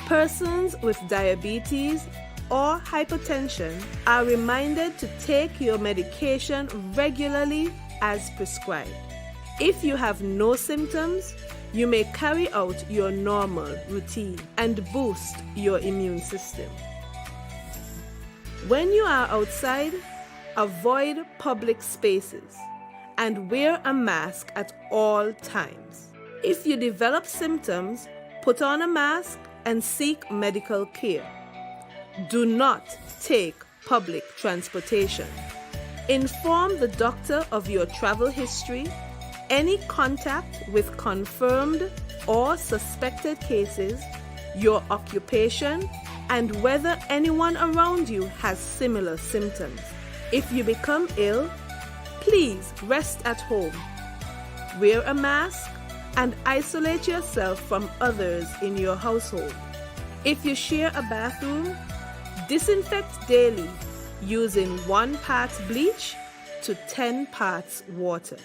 Persons with diabetes or hypertension are reminded to take your medication regularly as prescribed. If you have no symptoms, you may carry out your normal routine and boost your immune system. When you are outside, avoid public spaces and wear a mask at all times. If you develop symptoms, put on a mask and seek medical care. Do not take public transportation. Inform the doctor of your travel history, any contact with confirmed or suspected cases, your occupation, and whether anyone around you has similar symptoms. If you become ill, please rest at home. Wear a mask and isolate yourself from others in your household. If you share a bathroom, disinfect daily using 1 part bleach to 10 parts water.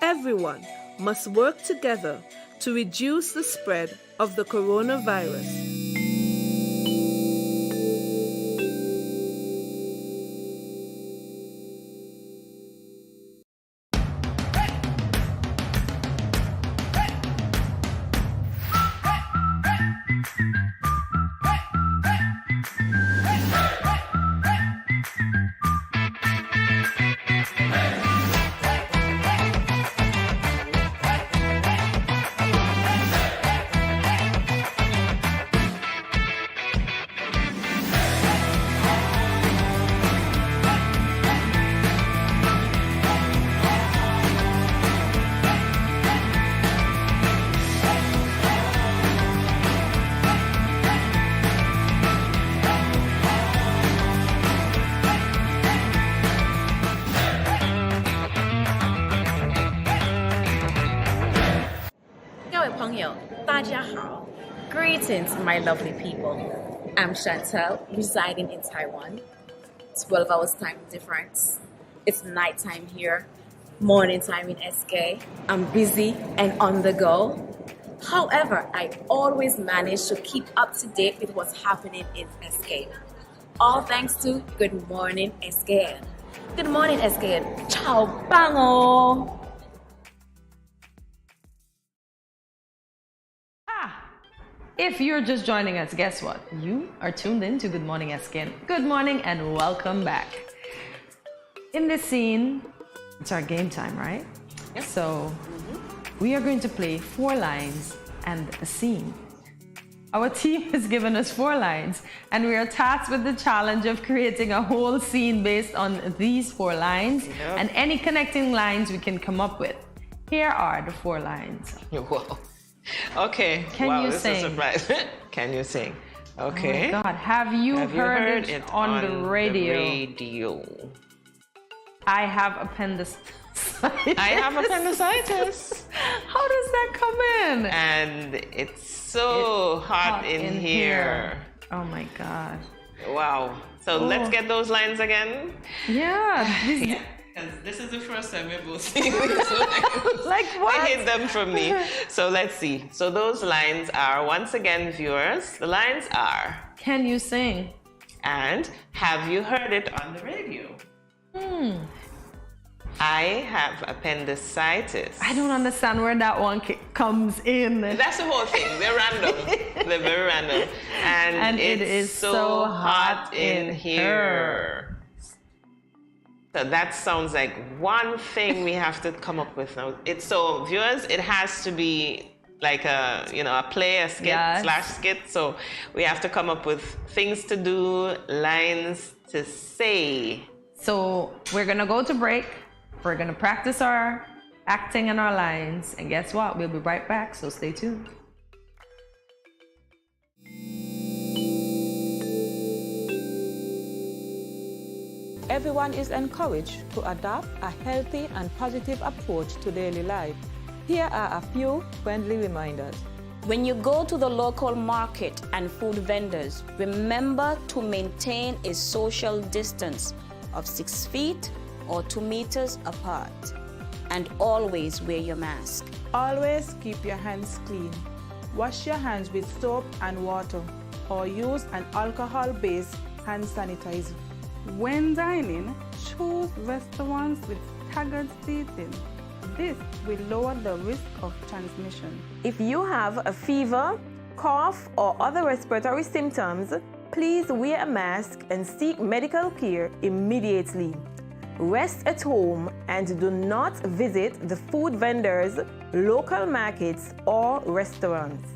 Everyone must work together to reduce the spread of the coronavirus. Annyeong, Tajahao. Greetings, my lovely people. I'm Chantel, residing in Taiwan. 12 hours time difference. It's nighttime here, morning time in SK. I'm busy and on the go. However, I always manage to keep up to date with what's happening in SK. All thanks to Good Morning SKN. Good morning, SKN. Ciao, bango! If you're just joining us, guess what? You are tuned in to Good Morning SKN. Good morning and welcome back. In this scene, it's our game time, right? Yep. So we are going to play 4 lines and a scene. Our team has given us 4 lines and we are tasked with the challenge of creating a whole scene based on these 4 lines and any connecting lines we can come up with. Here are the 4 lines. Whoa. Okay. Can you this sing? is a surprise. Can you sing? Okay. Oh my God. Have you heard it on the radio? I have appendicitis. I have appendicitis. How does that come in? And it's so hot in here. Oh my God. Wow. So let's get those lines again. Yeah. Because this is the first time we're both seeing these lines. Like what? They hid them from me. So let's see. So those lines are, once again, viewers, the lines are... Can you sing? And have you heard it on the radio? I have appendicitis. I don't understand where that one comes in. That's the whole thing. They're random. They're very random. And it is so hot in here. So that sounds like one thing we have to come up with now. So viewers, it has to be like a play, a skit / skit. So we have to come up with things to do, lines to say. So we're gonna go to break. We're gonna practice our acting and our lines. And guess what? We'll be right back, so stay tuned. Everyone is encouraged to adopt a healthy and positive approach to daily life. Here are a few friendly reminders. When you go to the local market and food vendors, remember to maintain a social distance of 6 feet or 2 meters apart. And always wear your mask. Always keep your hands clean. Wash your hands with soap and water or use an alcohol-based hand sanitizer. When dining, choose restaurants with staggered seating. This will lower the risk of transmission. If you have a fever, cough, or other respiratory symptoms, please wear a mask and seek medical care immediately. Rest at home and do not visit the food vendors, local markets, or restaurants.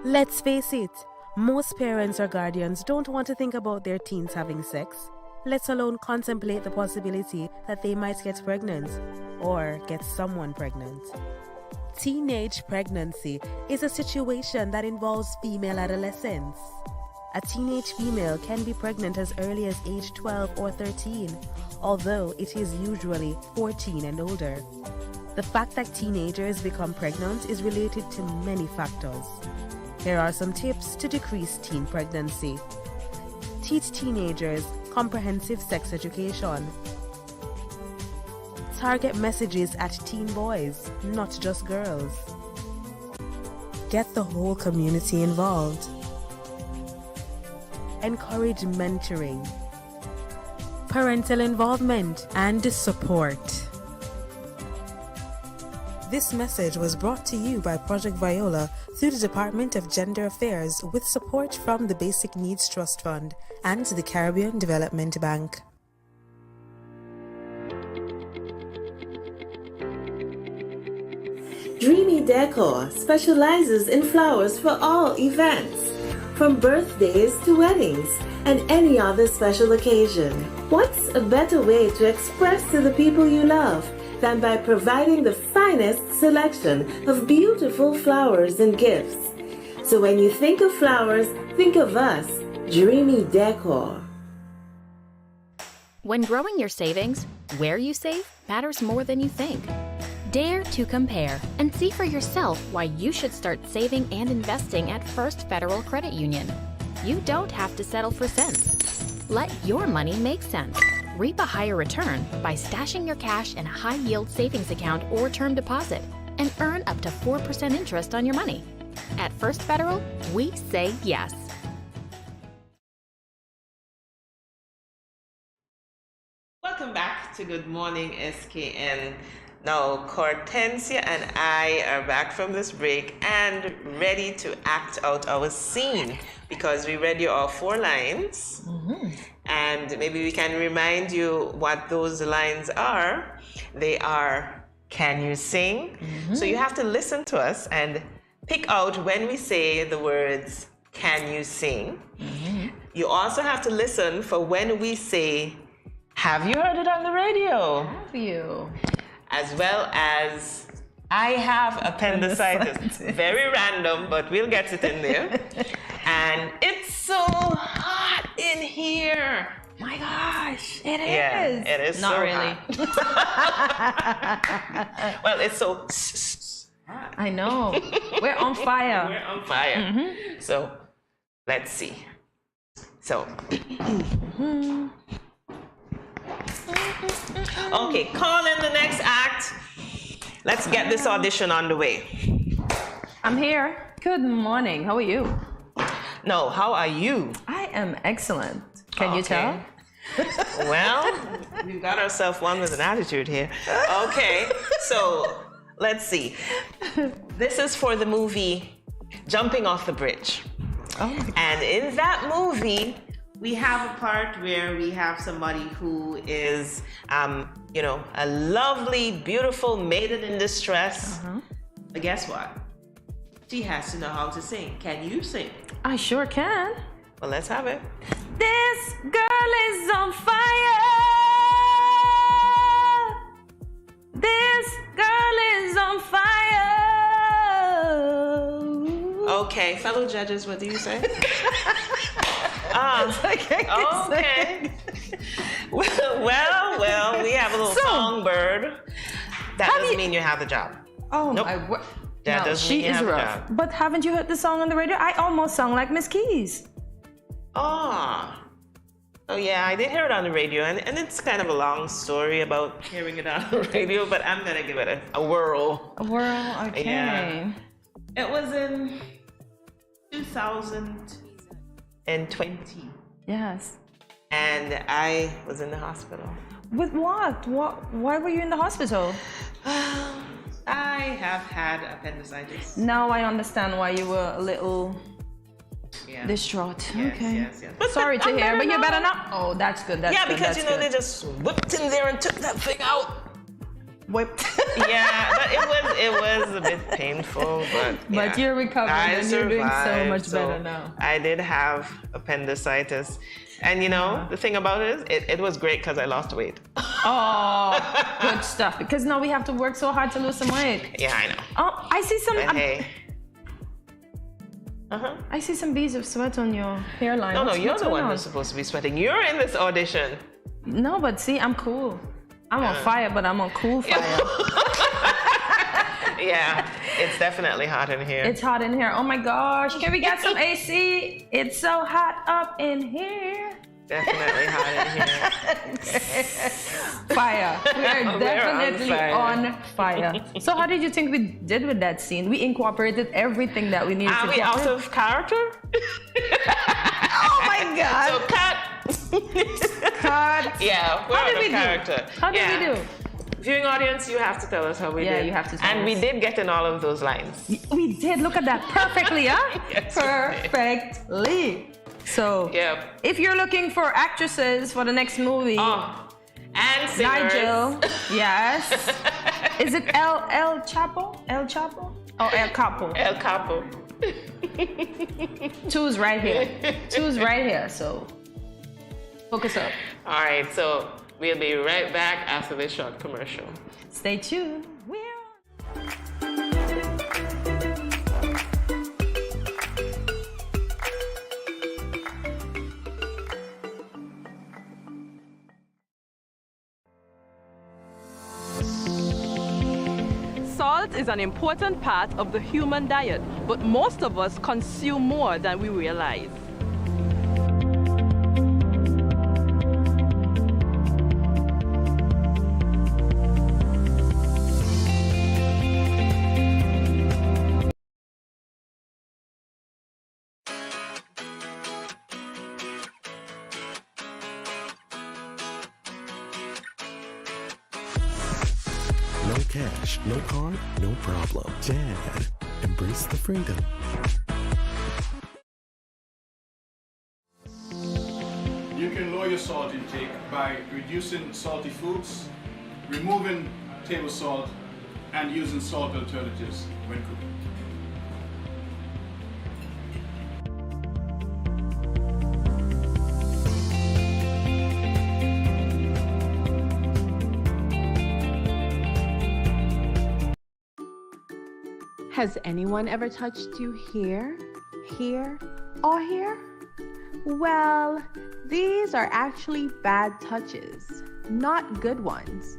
Let's face it, most parents or guardians don't want to think about their teens having sex, let alone contemplate the possibility that they might get pregnant or get someone pregnant. Teenage pregnancy is a situation that involves female adolescents. A teenage female can be pregnant as early as age 12 or 13, although it is usually 14 and older. The fact that teenagers become pregnant is related to many factors. Here are some tips to decrease teen pregnancy. Teach teenagers comprehensive sex education. Target messages at teen boys, not just girls. Get the whole community involved. Encourage mentoring, parental involvement, and support. This message was brought to you by Project Viola through the Department of Gender Affairs with support from the Basic Needs Trust Fund and the Caribbean Development Bank. Dreamy Decor specializes in flowers for all events, from birthdays to weddings and any other special occasion. What's a better way to express to the people you love than by providing the finest selection of beautiful flowers and gifts? So when you think of flowers, think of us, Dreamy Decor. When growing your savings, Where you save matters more than you think. Dare to compare and see for yourself why you should start saving and investing at First Federal Credit Union. You don't have to settle for cents. Let your money make sense. Reap a higher return by stashing your cash in a high-yield savings account or term deposit and earn up to 4% interest on your money. At First Federal, we say yes. Welcome back to Good Morning SKN. Now, Cortensia and I are back from this break and ready to act out our scene because we read you all 4 lines. And maybe we can remind you what those lines are. They are, can you sing? So you have to listen to us and pick out when we say the words, can you sing? You also have to listen for when we say, have you heard it on the radio? Have you? As well as, I have appendicitis. Very random, but we'll get it in there. And it's so hot in here. My gosh, it is. Yeah, it is. Not so really. Hot. Well, it's so hot. I know. We're on fire. We're on fire. So, let's see. So, okay, call in the next act. Let's get this audition on the way. I'm here. Good morning. How are you? No, how are you? I am excellent. Can you tell? Well, we've got ourselves one with an attitude here. Okay, so let's see. This is for the movie Jumping Off the Bridge. And in that movie, we have a part where we have somebody who is, you know, a lovely, beautiful maiden in distress. But guess what? She has to know how to sing. Can you sing? I sure can. Well, let's have it. This girl is on fire. This girl is on fire. Okay, fellow judges, what do you say? Okay. Well, we have a little songbird. That doesn't mean you have the job. Oh, nope. That doesn't mean you have the job. But haven't you heard the song on the radio? I almost sung like Miss Keys. Oh yeah, I did hear it on the radio, and it's kind of a long story about hearing it on the radio, but I'm gonna give it a whirl. A whirl, okay. Yeah. It was in 2020. Yes. And I was in the hospital. With what? Why were you in the hospital? I have had appendicitis. Now I understand why you were a little distraught. Okay. Yes. Sorry to hear, but you're better now. Oh, that's good. That's good. Because that's you know good. they just whipped in there and took that thing out. Whipped. Yeah, but it was a bit painful, but you're recovering and you're doing so much better now. I did have appendicitis, and you know the thing about it is it was great because I lost weight. Oh, good stuff. Because now we have to work so hard to lose some weight. Yeah, I know. Oh, I see some. But hey. I see some beads of sweat on your hairline. No, you're what's the going one on? who's supposed to be sweating. You're in this audition. No, but see, I'm cool. I'm on fire, but I'm on cool fire. Yeah, it's definitely hot in here. It's hot in here. Oh my gosh. Can we get some AC? It's so hot up in here. Definitely hot in here. Fire. We are definitely on fire. So how did you think we did with that scene? We incorporated everything that we needed to Are we out of character? Oh my God. So cut. Cut. Yeah, we're out of character. How did we do? Viewing audience, you have to tell us how we did. Yeah, you have to tell And us. we did get in all of those lines. We did. Look at that. Perfectly, huh? Yes, Perfectly. So, if you're looking for actresses for the next movie, and singers. Nigel, yes. Is it El Chapo? El Chapo? Oh, El Capo. El Capo. Two's right here. Two's right here. So, focus up. All right, so we'll be right back after this short commercial. Stay tuned. Meat is an important part of the human diet, but most of us consume more than we realize. No cash, no card, no problem. Dad, embrace the freedom. You can lower your salt intake by reducing salty foods, removing table salt, and using salt alternatives when cooking. Has anyone ever touched you here, here, or here? Well, these are actually bad touches, not good ones.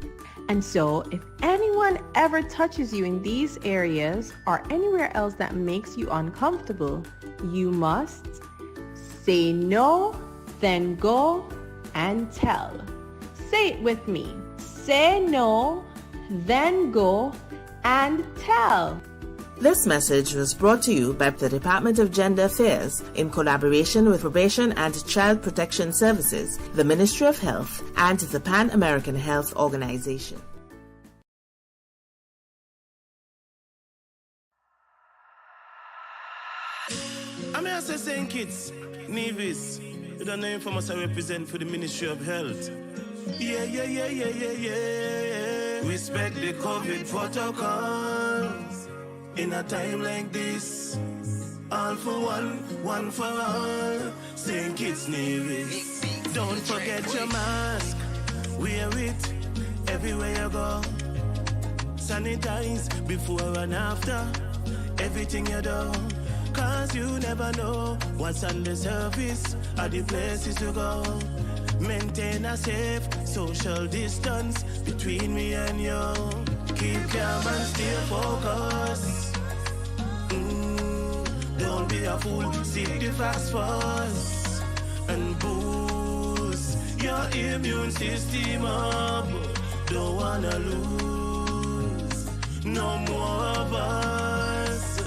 And so, if anyone ever touches you in these areas or anywhere else that makes you uncomfortable, you must say no, then go and tell. Say it with me. Say no, then go and tell. This message was brought to you by the Department of Gender Affairs in collaboration with Probation and Child Protection Services, the Ministry of Health, and the Pan American Health Organization. I'm here to St. Kitts, Nevis. You don't know informers I represent for the Ministry of Health. Yeah. Respect the COVID protocols. In a time like this, all for one for all. St. Kitts, Nevis. Don't forget your mask. Wear it everywhere you go. Sanitize before and after everything you do. Cause you never know what's on the surface or the places to go. Maintain a safe social distance between me and you. Keep calm and stay focused. Don't be a fool, seek the facts first. And boost your immune system up. Don't wanna lose no more of us.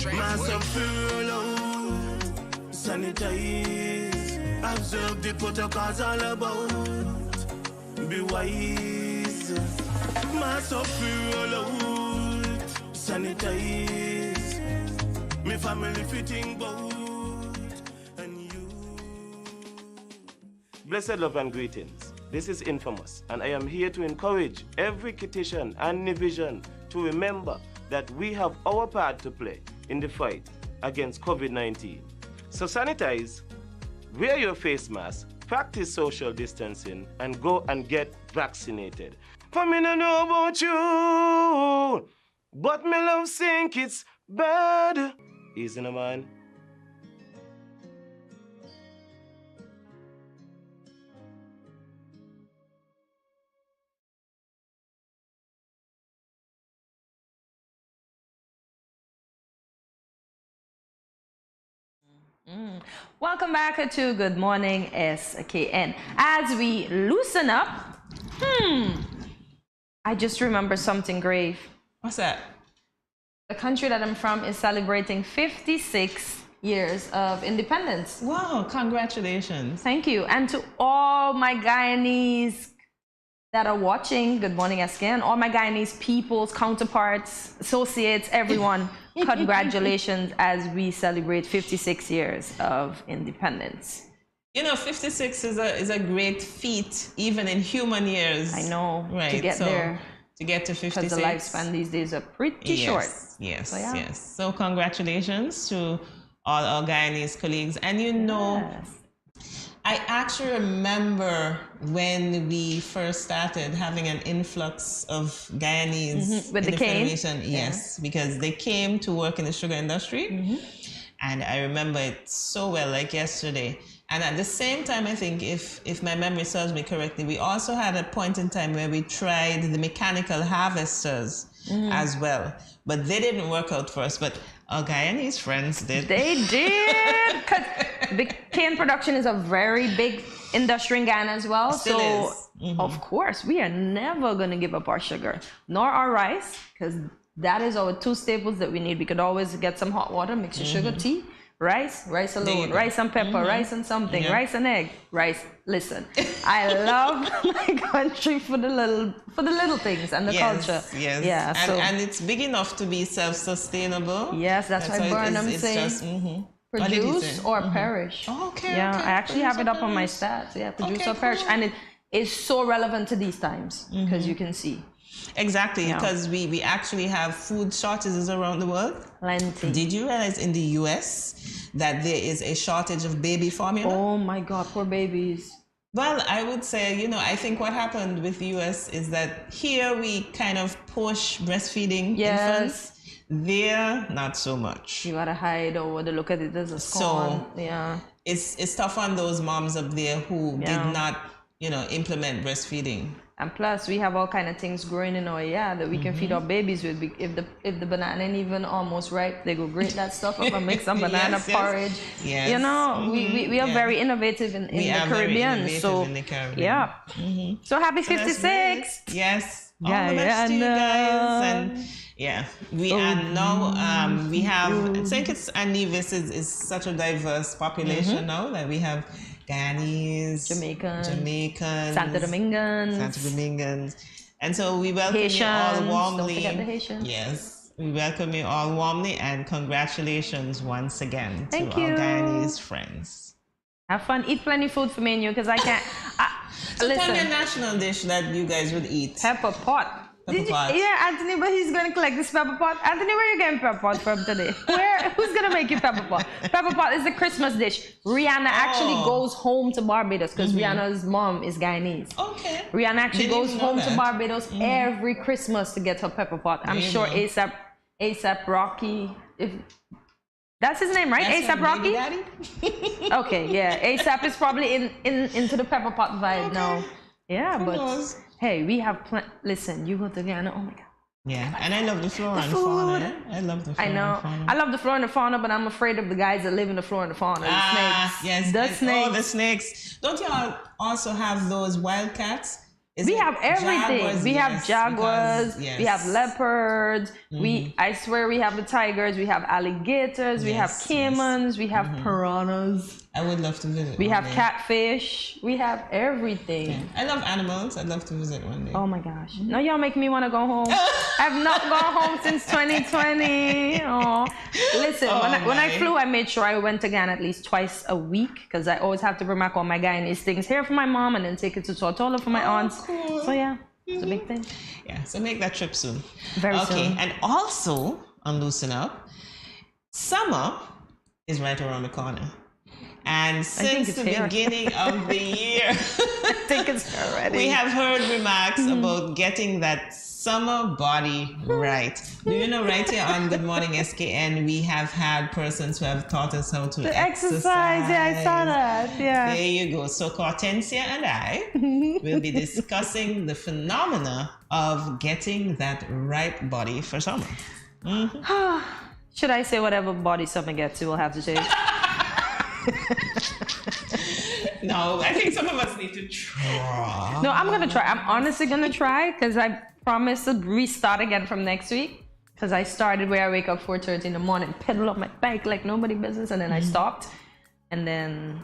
Mask up, furlough, sanitize. Observe the protocols all about. Be wise. Mask up, furlough, sanitize. Me family fitting boat. And you. Blessed love and greetings. This is Infamous, and I am here to encourage every Kittitian and Nivision to remember that we have our part to play in the fight against COVID-19. So sanitize, wear your face mask, practice social distancing, and go and get vaccinated. For me no know about you, but me love St. Kitts bad. Easy no man. Welcome back to Good Morning SKN. As we loosen up, I just remember something grave. What's that? The country that I'm from is celebrating 56 years of independence. Wow, congratulations. Thank you. And to all my Guyanese that are watching Good Morning SKN, all my Guyanese peoples, counterparts, associates, everyone, congratulations as we celebrate 56 years of independence. You know, 56 is a great feat, even in human years. I know, right? to get there. To get to 56. Because the lifespan these days are pretty short. Yes, so, yeah. yes. So congratulations to all our Guyanese colleagues. And you know, I actually remember when we first started having an influx of Guyanese with in the cane. Federation. Yes, because they came to work in the sugar industry. And I remember it so well, like yesterday. And at the same time, I think if my memory serves me correctly, we also had a point in time where we tried the mechanical harvesters as well. But they didn't work out for us. But our Guyanese friends did. They did. Because the cane production is a very big industry in Ghana as well. Still so, is. of course, we are never going to give up our sugar, nor our rice, because that is our two staples that we need. We could always get some hot water, mix your sugar, tea. Rice alone, rice and pepper, rice and something, rice and egg, rice. Listen, I love my country for the little things and the culture. Yes. Yeah. And it's big enough to be self-sustainable. Yes, that's why Burnham says produce or perish. Oh, okay. Yeah, okay. I actually have it up on my stats. Yeah, produce or perish, and it is so relevant to these times because you can see. Exactly, because we actually have food shortages around the world. Plenty. Did you realize in the US that there is a shortage of baby formula? Oh my God, poor babies. Well, I would say, I think what happened with the US is that here we kind of push breastfeeding infants. There, not so much. You gotta hide or they look at it as a scorn. So, it's tough on those moms up there who did not, implement breastfeeding. And plus, we have all kind of things growing in our yard that we can feed our babies with. If the banana ain't even almost ripe, they go grate that stuff up and make some banana porridge. Yes. We are very innovative in the Caribbean. So, in the Caribbean. Yeah. So happy 56. Yes. All the best to you guys. And we are now, we have, St. Kitts and Nevis is such a diverse population now that we have Guyanese, Jamaicans, Santo Domingans. And so we welcome Haitians, you all warmly. Don't forget the Haitians. Yes, we welcome you all warmly and congratulations once again to Thank you. our Guyanese friends. Have fun. Eat plenty food for me and you because I can't. So listen. tell me a national dish that you guys would eat. Pepper pot. Pot. Yeah, Anthony, but he's going to collect this pepper pot. Anthony, where are you getting pepper pot from today? Who's going to make you pepper pot? Pepper pot is a Christmas dish. Rihanna actually goes home to Barbados because Rihanna's mom is Guyanese. Okay. Rihanna actually goes home to Barbados every Christmas to get her pepper pot. I'm sure ASAP Rocky, if that's his name, right? ASAP Rocky? Okay, yeah. ASAP is probably into the pepper pot vibe now. Yeah, but hey, we have listen, you go to Ghana, oh my God. Yeah, and I love the flora and fauna. I love the flora and fauna. I love the flora and the fauna, but I'm afraid of the guys that live in the flora and the fauna. The snakes. Yes, the snakes. Oh, the snakes. Don't y'all also have those wildcats? We have everything. Jaguars? We have jaguars. Because, we have leopards. I swear we have the tigers. We have alligators. We have caimans. We have piranhas. I would love to visit. We have catfish. We have everything. Yeah. I love animals. I'd love to visit one day. Oh my gosh. Now y'all make me want to go home. I've not gone home since 2020. Oh. Listen, when I flew, I made sure I went to Ghana at least twice a week because I always have to bring back all my Guyanese things here for my mom and then take it to Tortola for my aunts. Cool. So yeah, it's a big thing. Yeah, so make that trip soon. Very soon. Okay, and also on Loosen Up, summer is right around the corner. And since the beginning of the year, I think it's already. We have heard remarks about getting that summer body right. Do you know right here on Good Morning SKN, we have had persons who have taught us how to exercise. Yeah, I saw that. Yeah. There you go. So Hortensia and I will be discussing the phenomena of getting that right body for summer. Should I say whatever body summer gets, you will have to say? No, I think some of us need to try. No, I'm going to try. I'm honestly going to try because I promise to restart again from next week. Because I started where I wake up 4:30 in the morning, pedal up my bike like nobody business, and then I stopped. And then,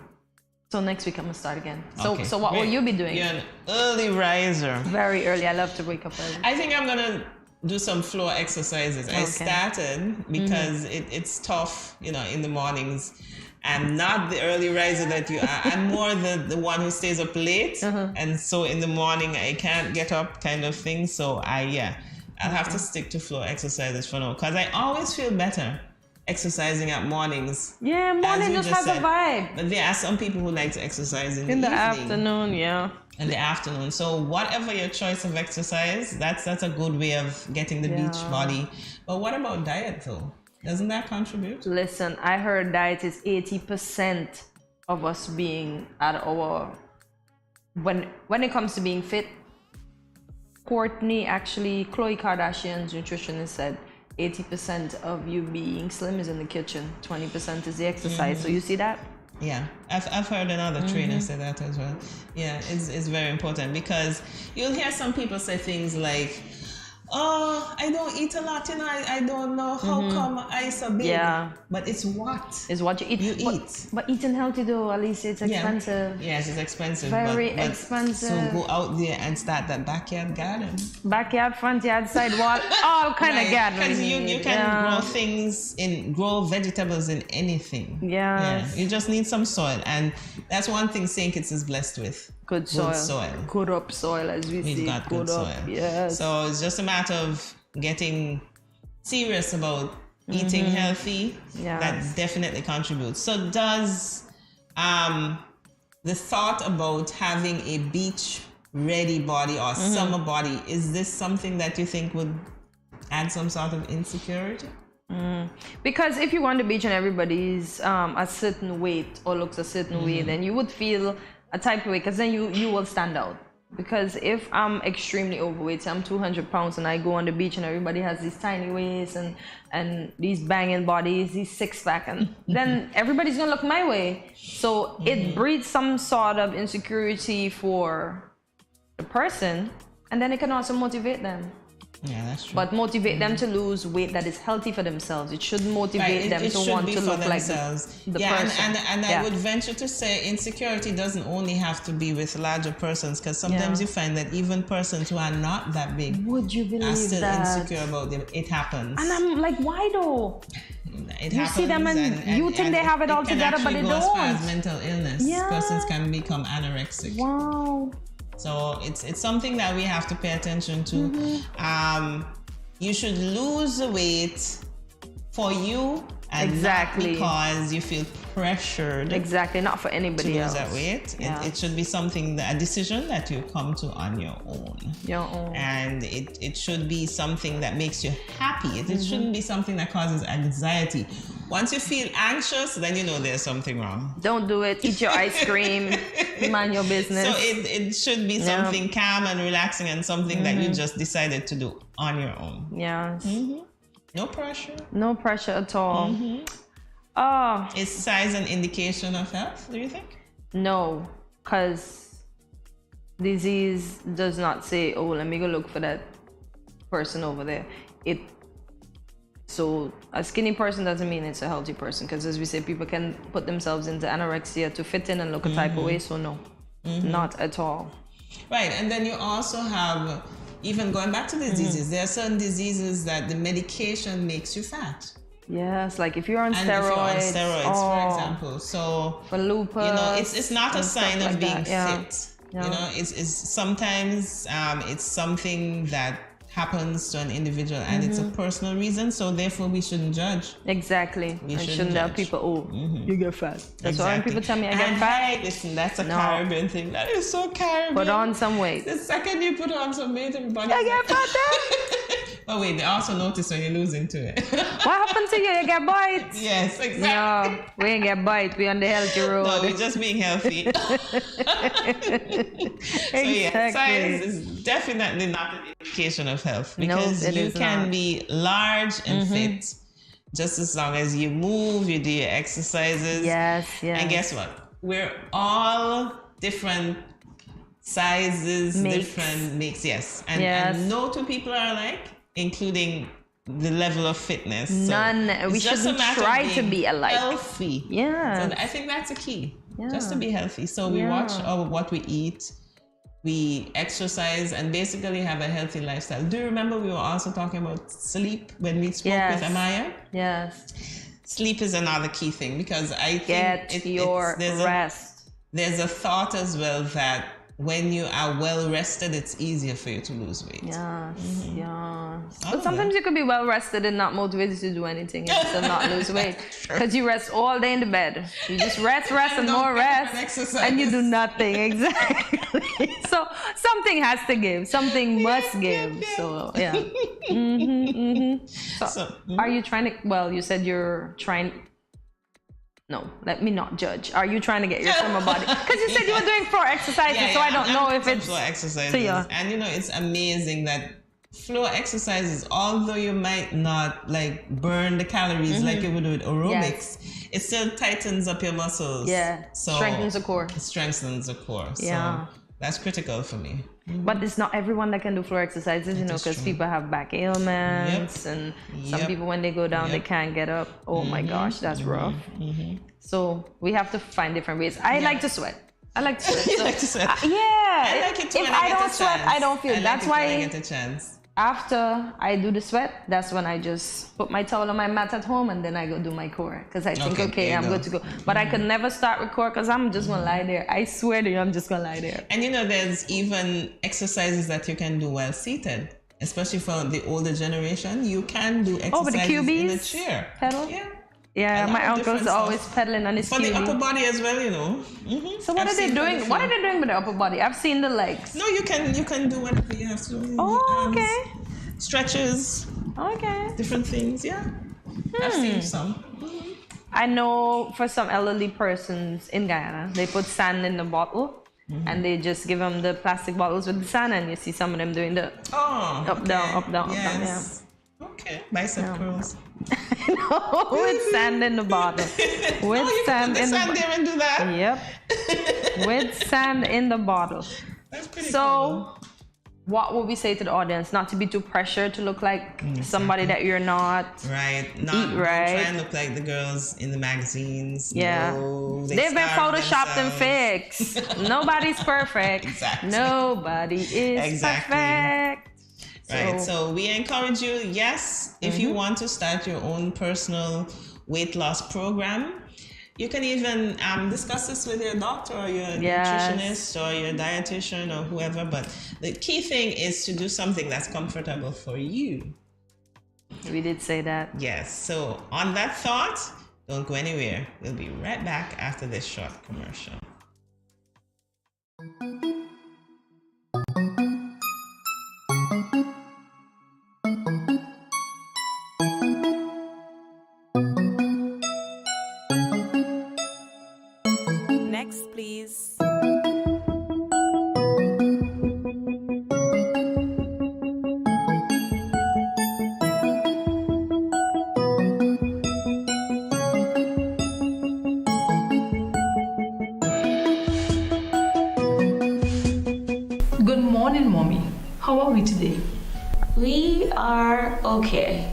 so next week I'm going to start again. So what will you be doing? You're an early riser. Very early. I love to wake up early. I think I'm going to do some floor exercises. I started because it's tough, in the mornings. I'm not the early riser that you are. I'm more the one who stays up late. And so in the morning, I can't get up kind of thing. So I'll have to stick to floor exercises for now. Because I always feel better exercising at mornings. Yeah, morning just has a vibe. But there are some people who like to exercise in the evening. Afternoon, yeah. In the afternoon. So whatever your choice of exercise, that's a good way of getting the beach body. But what about diet though? Doesn't that contribute? Listen, I heard diet is 80% of us being at our, when it comes to being fit, Khloe Kardashian's nutritionist said 80% of you being slim is in the kitchen, 20% is the exercise. So you see that? Yeah, I've heard another trainer say that as well. Yeah, it's very important, because you'll hear some people say things like, oh, I don't eat a lot, you know, I don't know how come I so big. Yeah. But it's what? It's what you eat. But eating healthy though, at least it's expensive. Yes, it's expensive. Very but expensive. So go out there and start that backyard garden. Backyard, front yard, side wall, all kind of garden. Because you can grow vegetables in anything. Yeah. You just need some soil. And that's one thing St. Kitts is blessed with. Good soil. Good up soil, as we see. We've got good soil. Yes. So it's just a matter of getting serious about eating healthy. Yes. That definitely contributes. So does the thought about having a beach ready body or summer body, is this something that you think would add some sort of insecurity? Because if you go on the beach and everybody's a certain weight or looks a certain way, then you would feel a type of way, because then you will stand out. Because if I'm extremely overweight, say I'm 200 pounds and I go on the beach and everybody has these tiny waists and these banging bodies, these six-pack, and then everybody's gonna look my way. So it breeds some sort of insecurity for the person, and then it can also motivate them. Yeah, that's true. But motivate them to lose weight that is healthy for themselves. It should motivate them to want to look like the person. And I would venture to say insecurity doesn't only have to be with larger persons, because sometimes you find that even persons who are not that big are still insecure about them. It happens. And I'm like, why though? It you happens, see them and you think they have it all together, but they don't. As far as mental illness, persons can become anorexic. Wow. So it's something that we have to pay attention to. You should lose the weight for you, and not because you feel pressured. Exactly, not for anybody else. To lose that weight. It should be something, a decision that you come to on your own. And it should be something that makes you happy. It shouldn't be something that causes anxiety. Once you feel anxious, then you know there's something wrong. Don't do it. Eat your ice cream. Mind your business. So it should be something calm and relaxing, and something that you just decided to do on your own. Yes. No pressure. No pressure at all. Is size an indication of health, do you think? No, because disease does not say, oh, let me go look for that person over there. So a skinny person doesn't mean it's a healthy person, because as we say, people can put themselves into anorexia to fit in and look a type of way. So no, not at all. Right, and then you also have, even going back to the diseases, there are certain diseases that the medication makes you fat. Yes, like if you're on steroids. If you're on steroids, for example. So for lupus, you know, it's not a sign of being fit. You know, it's sometimes it's something that happens to an individual, and it's a personal reason, so therefore we shouldn't judge. Exactly. We shouldn't tell people, you get fat. That's why when people tell me I get fat. Listen, that's a Caribbean thing. That is so Caribbean. Put on some weight. The second you put on some weight, everybody get fat. Oh wait, they also notice when you lose into it. What happened to you? You get bites? Yes, exactly. No, we ain't get bites. We on the healthy road. No, we're just being healthy. So yeah, size is definitely not an indication of health, because you can be large and fit just as long as you move, you do your exercises. Yes. And guess what? We're all different sizes, different makes. And no two people are alike, including the level of fitness. None. We shouldn't try to be alike. Healthy. Yeah. So I think that's a key. Just to be healthy. So we watch what we eat, we exercise, and basically have a healthy lifestyle. Do you remember we were also talking about sleep when we spoke with Amaya? Yes. Sleep is another key thing, because I think there's rest. There's a thought as well that when you are well rested, it's easier for you to lose weight. But sometimes you could be well rested and not motivated to do anything and still not lose weight, because you rest all day in the bed. You just rest and more rest, and you do nothing. Exactly. So something has to give. Something must give. So yeah. So are you trying to? Well, you said you're trying. No, let me not judge. Are you trying to get your summer body? Because you said you were doing floor exercises, so I don't know if it's floor exercises. to you. And you know, it's amazing that floor exercises, although you might not like burn the calories like you would with aerobics, it still tightens up your muscles. Yeah, so strengthens the core. It strengthens the core. Yeah. So that's critical for me. But it's not everyone that can do floor exercises, you know, because people have back ailments and some people, when they go down, they can't get up. Oh my gosh, that's rough. So we have to find different ways. I like to sweat. I like to sweat. You So, like to sweat? Yeah. I like it too. If when I get don't a sweat, chance. I don't feel. I That's like it why when I get a chance. after I do the sweat, that's when I just put my towel on my mat at home and then I go do my core. Because I think, okay, I'm good to go. But I could never start with core because I'm just going to lie there. I swear to you, I'm just going to lie there. And you know, there's even exercises that you can do while seated, especially for the older generation. You can do exercises the QBs? in a chair. Pedal? Yeah. Yeah, my uncle's different always stuff. pedaling on his For QB. the upper body as well, you know. So what are they doing? What are they doing with the upper body? I've seen the legs. No, you can do whatever you have to. Oh, okay. Stretches. Okay. Different things, yeah. I've seen some. I know for some elderly persons in Guyana, they put sand in the bottle and they just give them the plastic bottles with the sand, and you see some of them doing the up, down, up, down, up, down. Yeah. Okay, bicep curls. No, with sand in the bottle. With sand in the sand there and do that. Yep. With sand in the bottle. That's pretty cool. What would we say to the audience? Not to be too pressured to look like somebody that you're not. Right. Eat Don't right. try and look like the girls in the magazines. Yeah. No, They've been starve photoshopped and themselves. fixed. Nobody's perfect. Exactly. Nobody is perfect. Right. So we encourage you, yes, if you want to start your own personal weight loss program, you can even discuss this with your doctor or your nutritionist or your dietitian or whoever. But the key thing is to do something that's comfortable for you. We did say that. Yes. So on that thought, don't go anywhere. We'll be right back after this short commercial. Next, please. Good morning, Mommy. How are we today? We are okay.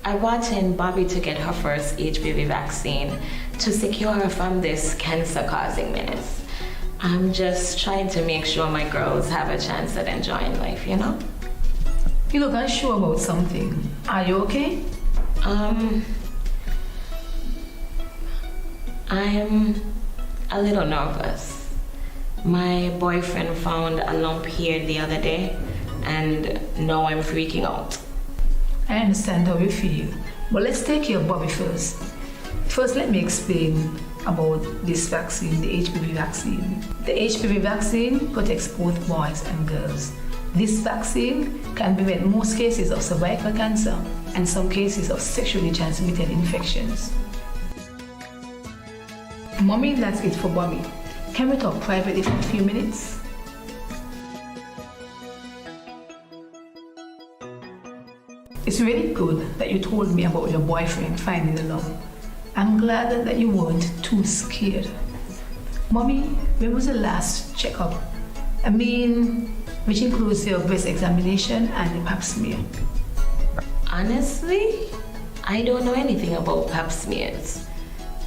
I brought in Bobby to get her first HPV vaccine to secure her from this cancer-causing menace. I'm just trying to make sure my girls have a chance at enjoying life, you know? You look unsure about something. Are you okay? I'm a little nervous. My boyfriend found a lump here the other day, and now I'm freaking out. I understand how you feel, but let's take care of Bobby first. First, let me explain about this vaccine, the HPV vaccine. The HPV vaccine protects both boys and girls. This vaccine can prevent most cases of cervical cancer and some cases of sexually transmitted infections. Mommy, that's it for Bobby. Can we talk privately for a few minutes? It's really good that you told me about your boyfriend finding the lump. I'm glad that you weren't too scared. Mommy, when was the last checkup? I mean, which includes your breast examination and the pap smear. Honestly, I don't know anything about pap smears.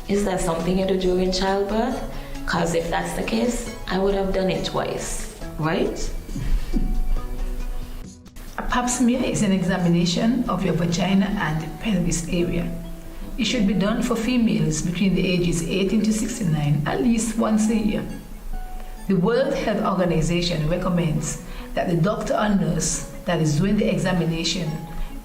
Is that something you do during childbirth? Because if that's the case, I would have done it twice, right? A pap smear is an examination of your vagina and pelvis area. It should be done for females between the ages 18 to 69 at least once a year. The World Health Organization recommends that the doctor or nurse that is doing the examination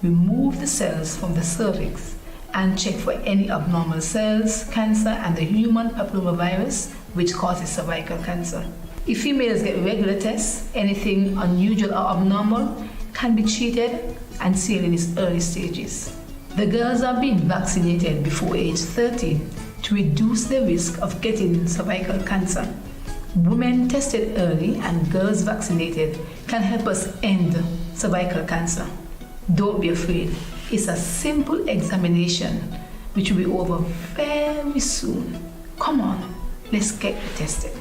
remove the cells from the cervix and check for any abnormal cells, cancer, and the human papillomavirus, which causes cervical cancer. If females get regular tests, anything unusual or abnormal can be treated and seen in its early stages. The girls are being vaccinated before age 13 to reduce the risk of getting cervical cancer. Women tested early and girls vaccinated can help us end cervical cancer. Don't be afraid. It's a simple examination which will be over very soon. Come on, let's get tested.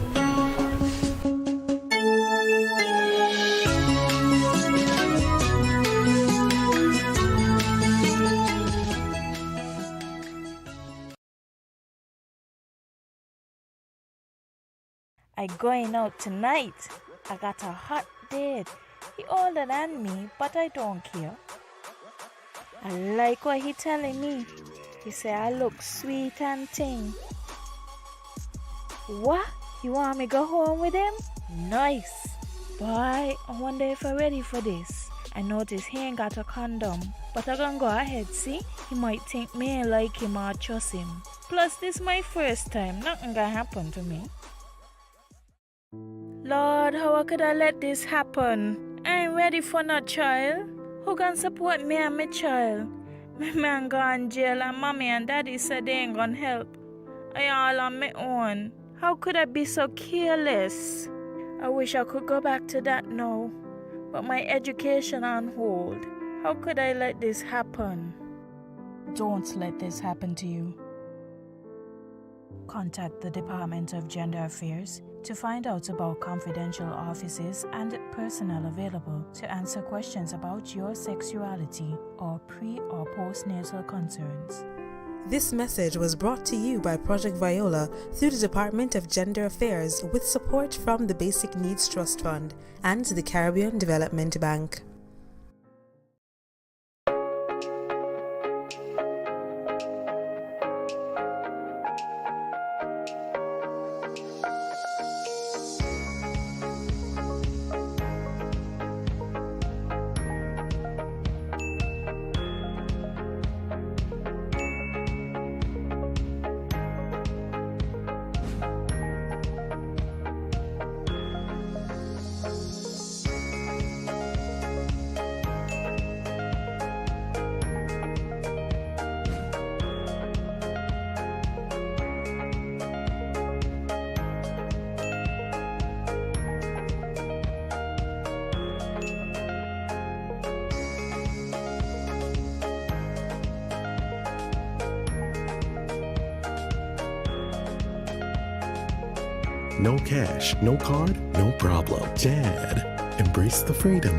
I going out tonight. I got a hot date. He older than me, but I don't care. I like what he telling me. He say I look sweet and ting. What? You want me go home with him? Nice. Boy, I wonder if I'm ready for this. I notice he ain't got a condom, but I gonna go ahead, see? He might think me ain't like him or trust him. Plus, this my first time. Nothing gonna happen to me. Lord, how could I let this happen? I ain't ready for no child. Who can support me and my child? My man gone jail and mommy and daddy said they ain't gonna help. I all on my own. How could I be so careless? I wish I could go back to that now. But my education on hold. How could I let this happen? Don't let this happen to you. Contact the Department of Gender Affairs to find out about confidential offices and personnel available to answer questions about your sexuality or pre- or postnatal concerns. This message was brought to you by Project Viola through the Department of Gender Affairs with support from the Basic Needs Trust Fund and the Caribbean Development Bank. No cash, no card, no problem. Dad, embrace the freedom.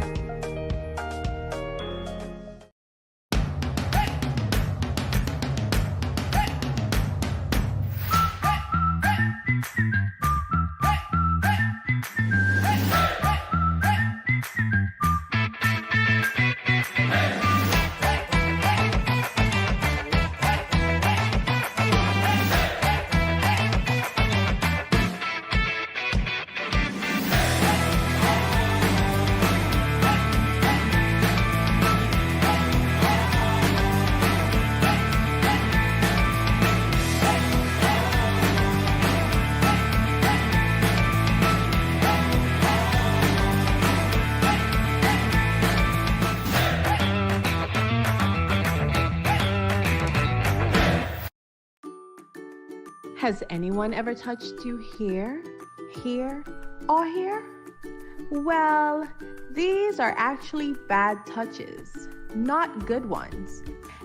Has anyone ever touched you here, here, or here? Well, these are actually bad touches, not good ones.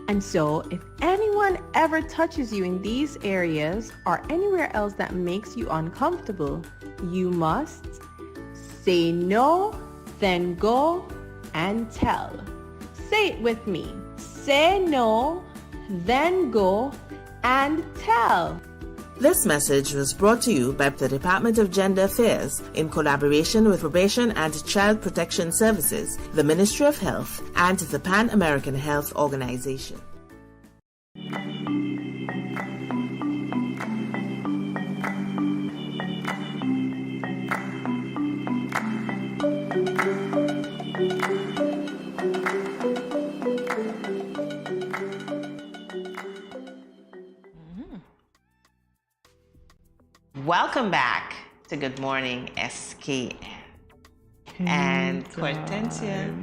And so, if anyone ever touches you in these areas or anywhere else that makes you uncomfortable, you must say no, then go and tell. Say it with me. Say no, then go and tell. This message was brought to you by the Department of Gender Affairs in collaboration with Probation and Child Protection Services, the Ministry of Health, and the Pan American Health Organization. Welcome back to Good Morning SKN. And Hortensia,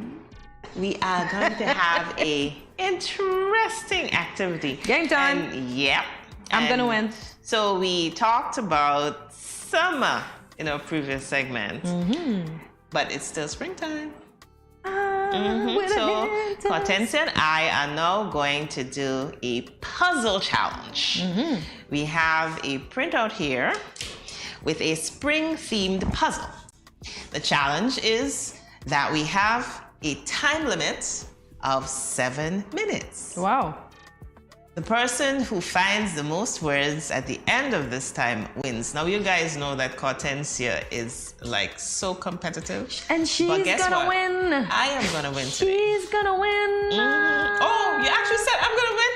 we are going to have a interesting activity. Game time. And, yep. I'm gonna win. So we talked about summer in our previous segment, but it's still springtime. So Hortensia and I are now going to do a puzzle challenge. We have a printout here with a spring-themed puzzle. The challenge is that we have a time limit of 7 minutes. Wow. The person who finds the most words at the end of this time wins. Now, you guys know that Hortensia is like so competitive. And she's gonna win. I am gonna win today. She's gonna win. Oh, you actually said I'm gonna win?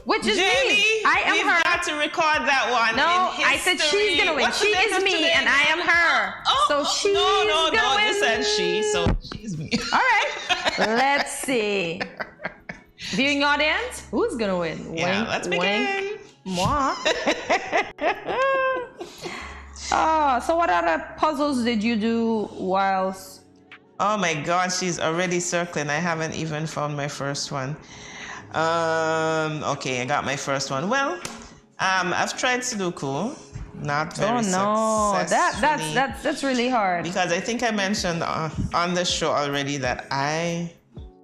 Which is Jamie, me. I am we've her. got to record that one. No, in I said she's gonna win. What's She the date is of me today? and I am her. So she's gonna win. You said she, so she's me. All right. Let's see. Viewing audience, who's gonna win? Yeah, let's begin. Moi. So what other puzzles did you do whilst? Oh my God, she's already circling. I haven't even found my first one. Okay, I got my first one. Well, I've tried Sudoku. Not very no, successfully. that's really hard. Because I think I mentioned on the show already that I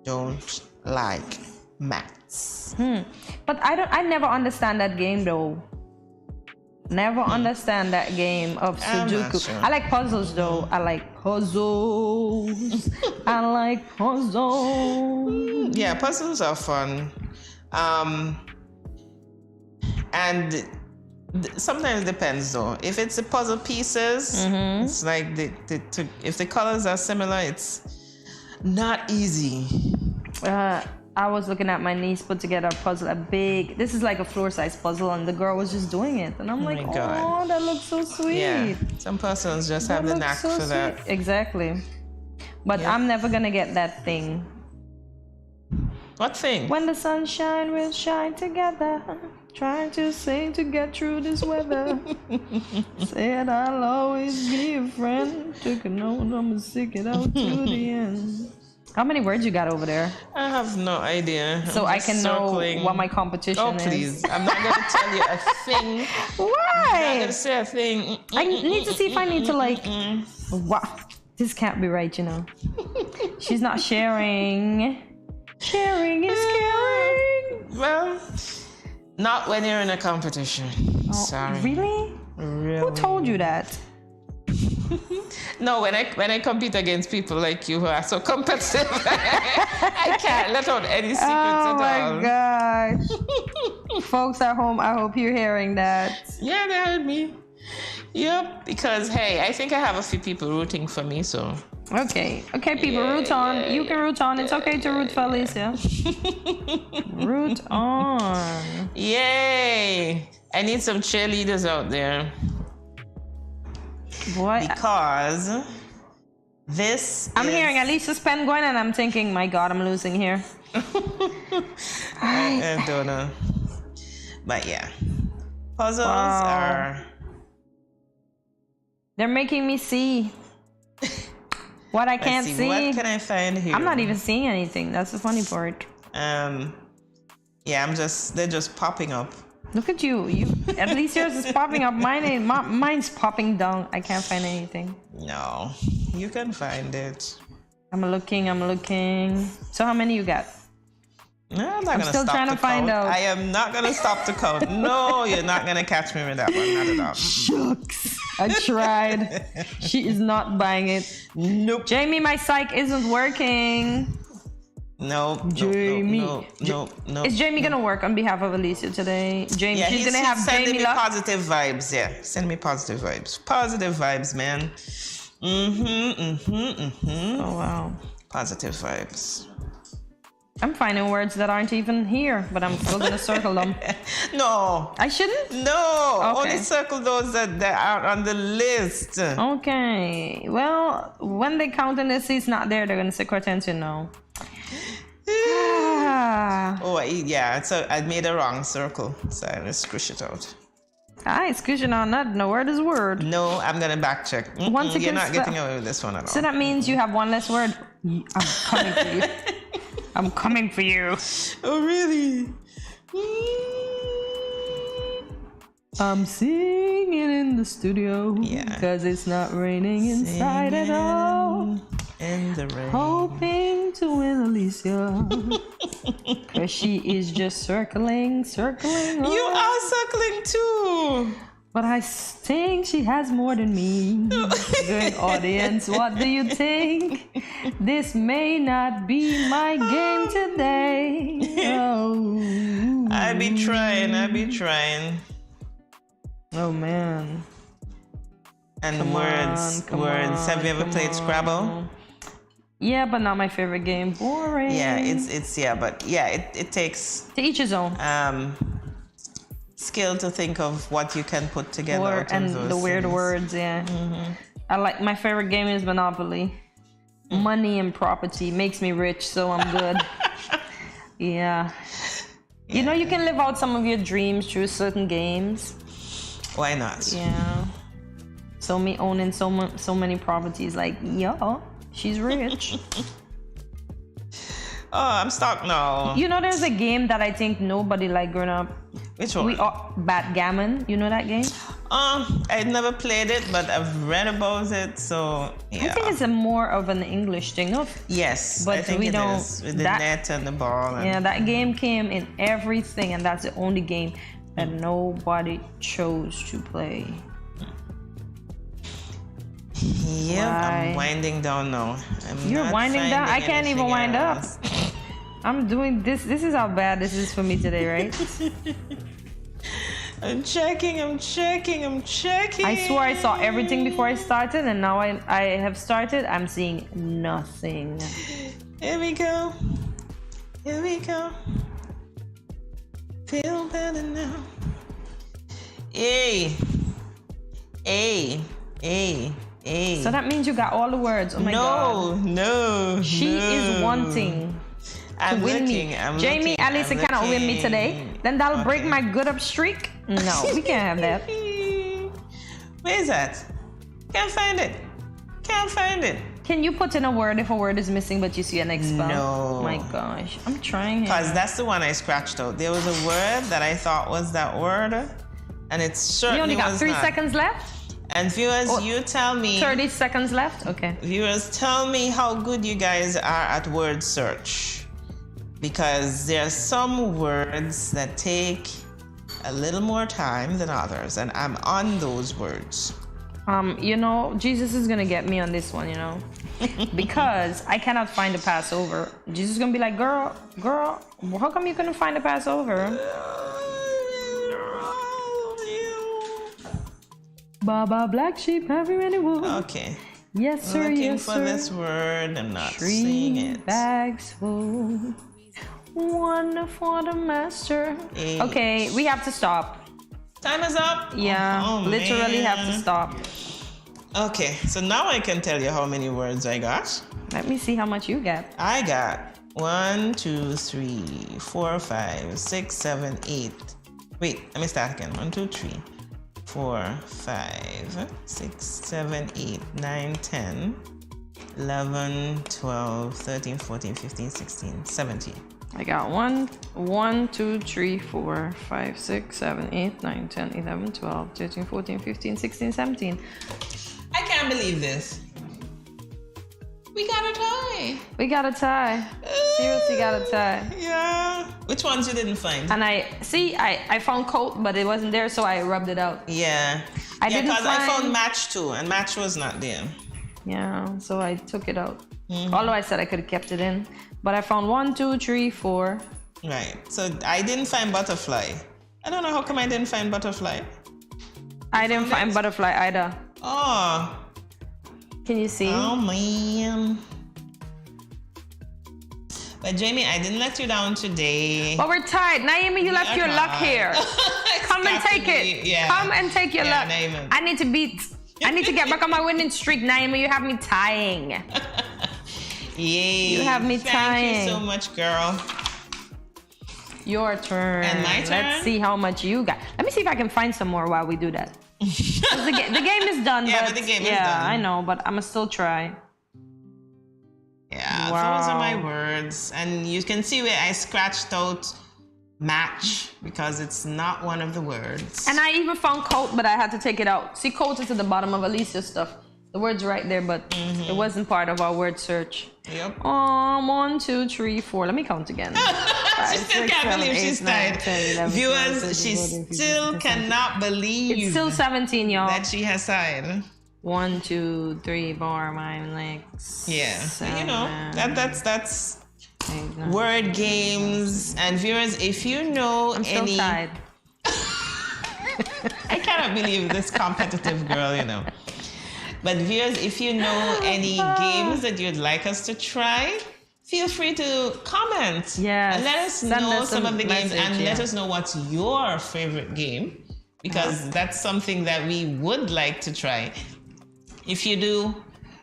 don't like maths. But I never understand that game though. Never understand that game of Sudoku. Sure. I like puzzles though. I like puzzles. I like puzzles. Yeah, puzzles are fun. And sometimes it depends though. If it's the puzzle pieces, it's like if the colors are similar, it's not easy. I was looking at my niece put together a puzzle, this is like a floor-size puzzle, and the girl was just doing it. And I'm like, oh, that looks so sweet. Yeah, some persons just have the knack for that. Exactly. But I'm never gonna get that thing. What thing? When the sunshine will shine together, trying to sing to get through this weather. Said I'll always be a friend. Took a note, I'ma stick it out to the end. How many words you got over there? I have no idea. So I can know what my competition is. Oh, please. I'm not going to tell you a thing. Why? I'm not going to say a thing. I need to see if I need to like... Wow. This can't be right, you know. She's not sharing. Sharing is caring. Well, not when you're in a competition. Sorry. Really? Who told you that? No, when I compete against people like you who are so competitive, I can't let out any secrets at all. Oh my gosh. Folks at home, I hope you're hearing that. Yeah, they heard me. Yep, because hey, I think I have a few people rooting for me, so. Okay, people, root on. You can root on. It's okay to root for Alicia. Root on. Yay! I need some cheerleaders out there. What? Because I'm hearing Alicia's pen going and I'm thinking, my God, I'm losing here. I don't know. But yeah. Puzzles are... They're making me see what I can't see. What can I find here? I'm not even seeing anything. That's the funny part. Yeah, they're just popping up. Look at you. At least yours is popping up. Mine's popping down. I can't find anything. No, you can find it. I'm looking. So how many you got? No, I'm still stop trying to find out. I am not gonna stop to count. No, you're not gonna catch me with that one. Not at all. Shucks. I tried. She is not buying it. Nope. Jamie, my psych isn't working. No, Jamie. No. Is Jamie gonna work on behalf of Alicia today? Jamie, yeah, she's gonna have sending Jamie me luck. positive vibes. Yeah, send me positive vibes. Positive vibes, man. Oh wow. Positive vibes. I'm finding words that aren't even here, but I'm still gonna circle them. No. I shouldn't? No. Okay. Only circle those that are on the list. Okay. Well, when they count and they see it's not there, they're gonna say Hortensia no. Oh, yeah. So I made a wrong circle. So I just squish it out. I ain't squishing on that. No word is word. No, I'm gonna back check. You're not getting away with this one at all. So that means you have one less word. I'm coming for you. I'm coming for you. Oh, really? I'm singing in the studio. Yeah. Because it's not raining inside at all. In the rain. Hoping to win Alicia. Because she is just circling. You are circling too. But I think she has more than me. Good audience, what do you think? This may not be my game today. Oh. I be trying. Oh man. And Come words. on, Have you ever played Scrabble? Yeah, but not my favorite game. Boring. Yeah, it takes to each his own. Skill to think of what you can put together out of And those the weird things. words, yeah. I like, my favorite game is Monopoly. Money and property makes me rich, so I'm good. Yeah. You know, you can live out some of your dreams through certain games. Why not? Yeah. So me owning so many properties, like, yo, she's rich. Oh, I'm stuck now. You know, there's a game that I think nobody liked growing up. Which one? Backgammon. You know that game? I'd never played it, but I've read about it, so yeah. I think it's more of an English thing, no? Yes, but I think we it don't. is, with the net and the ball. And yeah, that game came in everything, and that's the only game that nobody chose to play. Yeah, I'm winding down now. You're winding down? I can't even wind up. I'm doing this. This is how bad this is for me today, right? I'm checking. I swore I saw everything before I started, and now I have started. I'm seeing nothing. Here we go. Feel better now. A. So that means you got all the words. Oh my God. No. She is wanting to win me. Jamie, at least it cannot win me today. Then that'll break my good up streak. No, we can't have that. Where is that? Can't find it. Can you put in a word if a word is missing but you see an expel? No. My gosh, I'm trying here. Because that's the one I scratched out. There was a word that I thought was that word, and it certainly was not. You only got 3 seconds left? And viewers, you tell me. 30 seconds left? Okay. Viewers, tell me how good you guys are at word search. Because there are some words that take a little more time than others, and I'm on those words. You know, Jesus is gonna get me on this one, you know, because I cannot find the Passover. Jesus is gonna be like, girl, how come you couldn't find the Passover? Baba, black sheep, have you any wood? Okay. Yes, sir. Looking for this word, I'm not seeing it. 3 bags full, 1 for the master. 8. Okay, we have to stop. Time is up. Yeah, literally have to stop. Okay, so now I can tell you how many words I got. Let me see how much you get. I got 1, 2, 3, 4, 5, 6, 7, 8. Wait, let me start again. 1, 2, 3, 4, 5, 6, 7, 8, 9, 10, 11, 12, 13, 14, 15, 16, 17. I got 1, 2, 3, 4, 5, 6, 7, 8, 9, 10, 11, 12, 13, 14, 15, 16, 17. I can't believe this. We got a tie. We got a tie. Seriously got a tie. Yeah. Which ones you didn't find? And I found coat, but it wasn't there, so I rubbed it out. Yeah. I didn't because I found find match too, and match was not there. Yeah, so I took it out. Although I said I could have kept it in. But I found 1, 2, 3, 4. Right. So I didn't find butterfly. I don't know how come I didn't find butterfly. I didn't find butterfly either. Oh. Can you see? Oh man. But Jamie, I didn't let you down today. But we're tied. Naomi, you left your luck here. Come and take it. Yeah. Come and take your luck. Naomi. I need to get back on my winning streak, Naomi. You have me tying. Yay. You have me tying. Thank you so much, girl. Your turn. And my turn? Let's see how much you got. Let me see if I can find some more while we do that. the game is done. Yeah, but the game is done. Yeah, I know, but I'ma still try. Yeah, Wow. those are my words. And you can see where I scratched out match because it's not one of the words. And I even found coat, but I had to take it out. See, coat is at the bottom of Alicia's stuff. The word's right there, but it wasn't part of our word search. Yep. 1, 2, 3, 4. Let me count again. She still can't believe she's tied. Viewers, she still cannot believe. It's still 17, y'all. That she has tied. 1, 2, 3, bar my legs. Yeah, you know that's word games. And viewers, if you know I'm still tied. I cannot believe this competitive girl, you know. But viewers, if you know any games that you'd like us to try, feel free to comment. Yes. And let us know some of the games and let us know what's your favorite game, because that's something that we would like to try. If you do,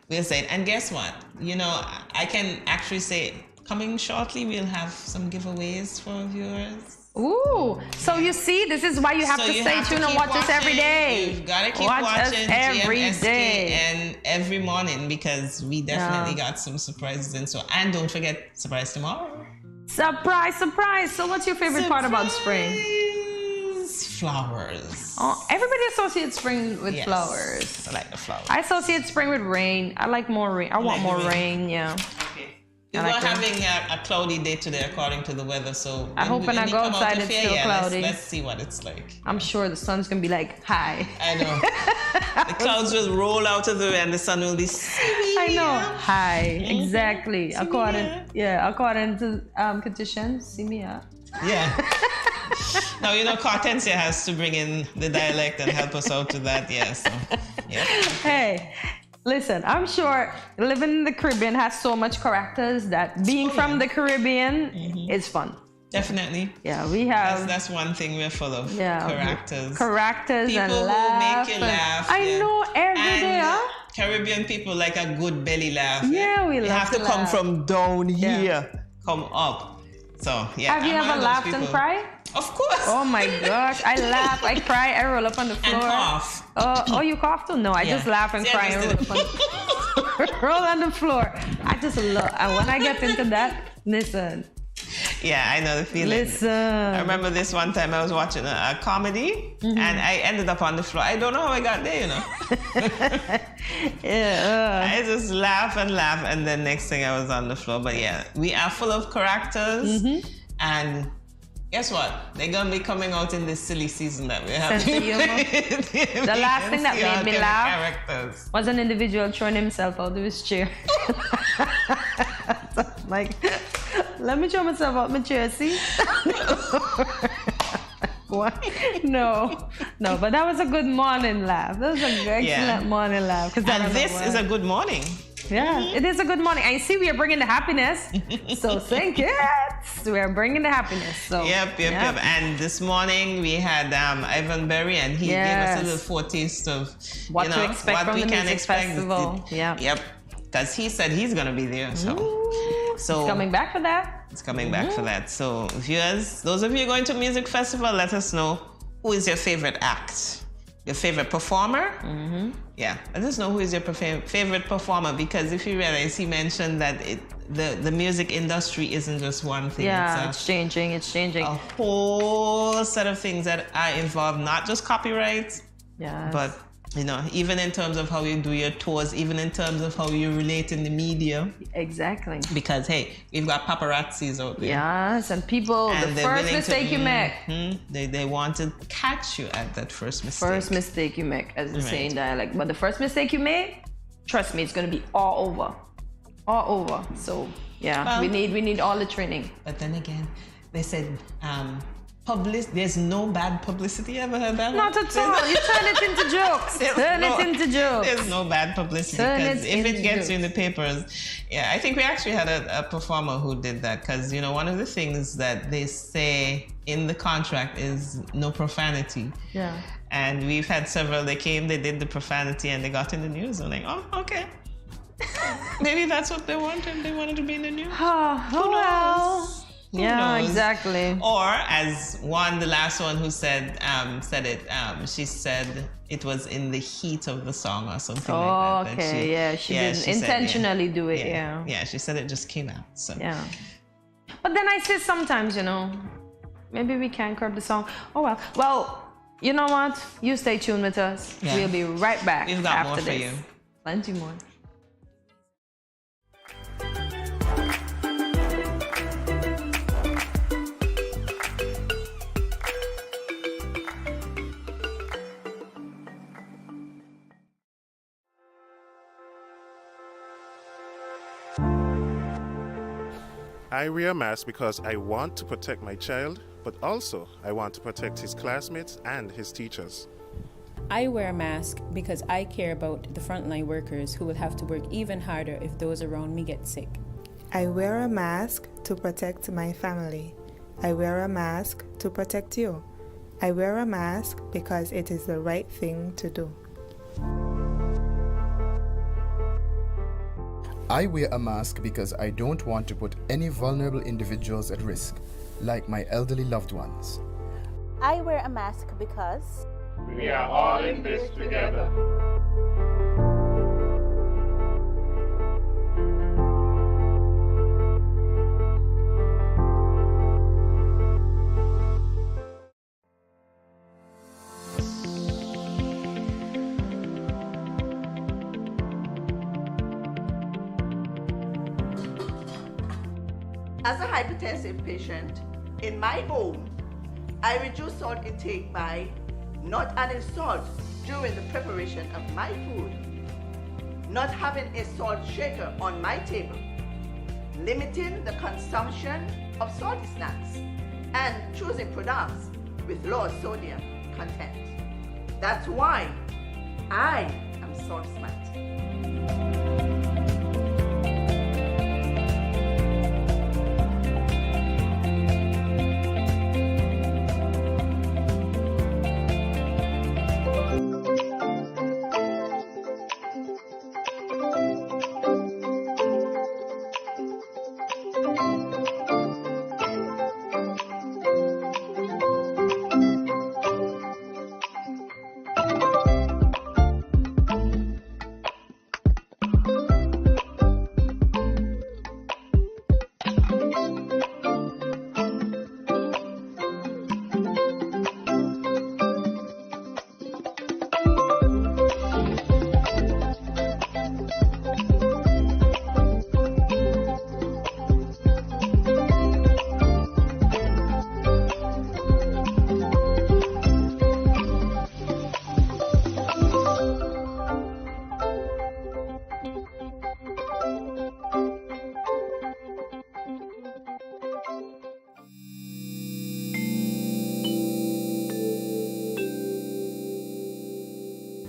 we'll say it. And guess what? You know, I can actually say coming shortly, we'll have some giveaways for viewers. Ooh, so you see, this is why you have to stay tuned and watch us every day. You've got to keep watching every day and every morning, because we definitely got some surprises in store. And don't forget, surprise tomorrow. Surprise, surprise. So what's your favorite part about spring? Flowers. Oh, everybody associates spring with flowers. I like the flowers. I associate spring with rain. I like more rain. I want more rain, yeah. We were having a cloudy day today, according to the weather. So I hope when I go outside, it's still cloudy. Let's see what it's like. I'm sure the sun's gonna be like high. I know. The clouds will roll out of the way, and the sun will be. I know, high. Exactly. According to conditions, see me out. Yeah. Now, you know, Cartensia has to bring in the dialect and help us out with that. Yeah. So, yeah. Hey. Listen, I'm sure living in the Caribbean has so much characters that being from the Caribbean is fun. Definitely. Yeah, we have. That's one thing we're full of. Characters. Characters people and who laugh. make you laugh. I know every day, huh? Caribbean people like a good belly laugh. Yeah, we love have to come laugh. from down here, come up. So yeah. Have you ever laughed and cried? Of course. Oh my gosh, I laugh, I cry, I roll up on the floor. And cough. Oh, you cough too? No, I just laugh and cry and roll up on roll on the floor. I just love, and when I get into that, listen. Yeah, I know the feeling. Listen. I remember this one time I was watching a comedy and I ended up on the floor. I don't know how I got there, you know. I just laugh and then next thing I was on the floor. But yeah, we are full of characters and guess what? They're gonna be coming out in this silly season that we're having. The last thing that made me laugh was an individual throwing himself out of his chair. Like, let me throw myself out my chair, see? What? No, but that was a good morning laugh. That was an excellent morning laugh. And this is a good morning. Yeah, it is a good morning. I see we are bringing the happiness. So St. Kitts, we are bringing the happiness. So Yep. And this morning we had Ivan Berry, and he gave us a little foretaste of what to expect from the music festival. Yep. Because he said he's gonna be there. So he's coming back for that. It's coming back for that. So viewers, those of you going to music festival, let us know who is your favorite act. Your favorite performer? Yeah, let us know who is your favorite performer, because if you realize, he mentioned that the music industry isn't just one thing. Yeah, it's changing. A whole set of things that are involved, not just copyright, but you know, even in terms of how you do your tours, even in terms of how you relate in the media. Exactly. Because hey, we've got paparazzis out there. Yes, and people, the first mistake you make. They want to catch you at that first mistake. First mistake you make, as they say in dialect. But the first mistake you make, trust me, it's gonna be all over. All over. So yeah, we need all the training. But then again, they said there's no bad publicity. Ever heard that? Not at all. You turn it into jokes. Turn it into jokes. There's no bad publicity, because if it gets you in the papers. Yeah, I think we actually had a performer who did that, because you know, one of the things that they say in the contract is no profanity. Yeah. And we've had several. They came, they did the profanity, and they got in the news. I'm like, oh, okay. Maybe that's what they wanted. They wanted to be in the news. Who knows? Who knows? Exactly. Or as the last one who said it, she said it was in the heat of the song or something like that. Okay, she didn't intentionally do it, Yeah, she said it just came out. So. Yeah. But then I say sometimes, you know, maybe we can curb the song. Oh well. Well, you know what? You stay tuned with us. Yeah. We'll be right back. We've got after more for this. you. Plenty more. I wear a mask because I want to protect my child, but also I want to protect his classmates and his teachers. I wear a mask because I care about the frontline workers who will have to work even harder if those around me get sick. I wear a mask to protect my family. I wear a mask to protect you. I wear a mask because it is the right thing to do. I wear a mask because I don't want to put any vulnerable individuals at risk, like my elderly loved ones. I wear a mask because we are all in this together. As a hypertensive patient, in my home, I reduce salt intake by not adding salt during the preparation of my food, not having a salt shaker on my table, limiting the consumption of salty snacks, and choosing products with low sodium content. That's why I am salt smart.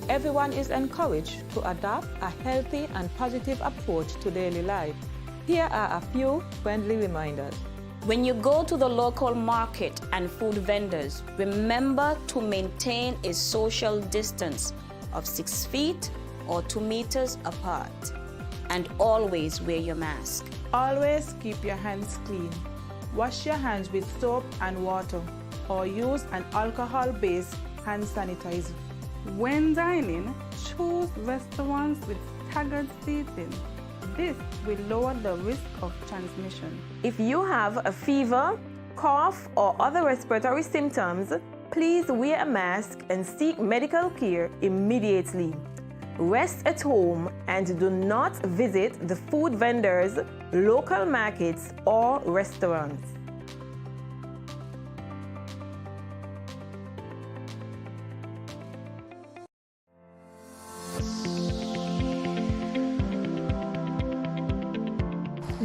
Everyone is encouraged to adopt a healthy and positive approach to daily life. Here are a few friendly reminders. When you go to the local market and food vendors, remember to maintain a social distance of 6 feet or 2 meters apart. And always wear your mask. Always keep your hands clean. Wash your hands with soap and water or use an alcohol-based hand sanitizer. When dining, choose restaurants with staggered seating. This will lower the risk of transmission. If you have a fever, cough, or other respiratory symptoms, please wear a mask and seek medical care immediately. Rest at home and do not visit the food vendors, local markets, or restaurants.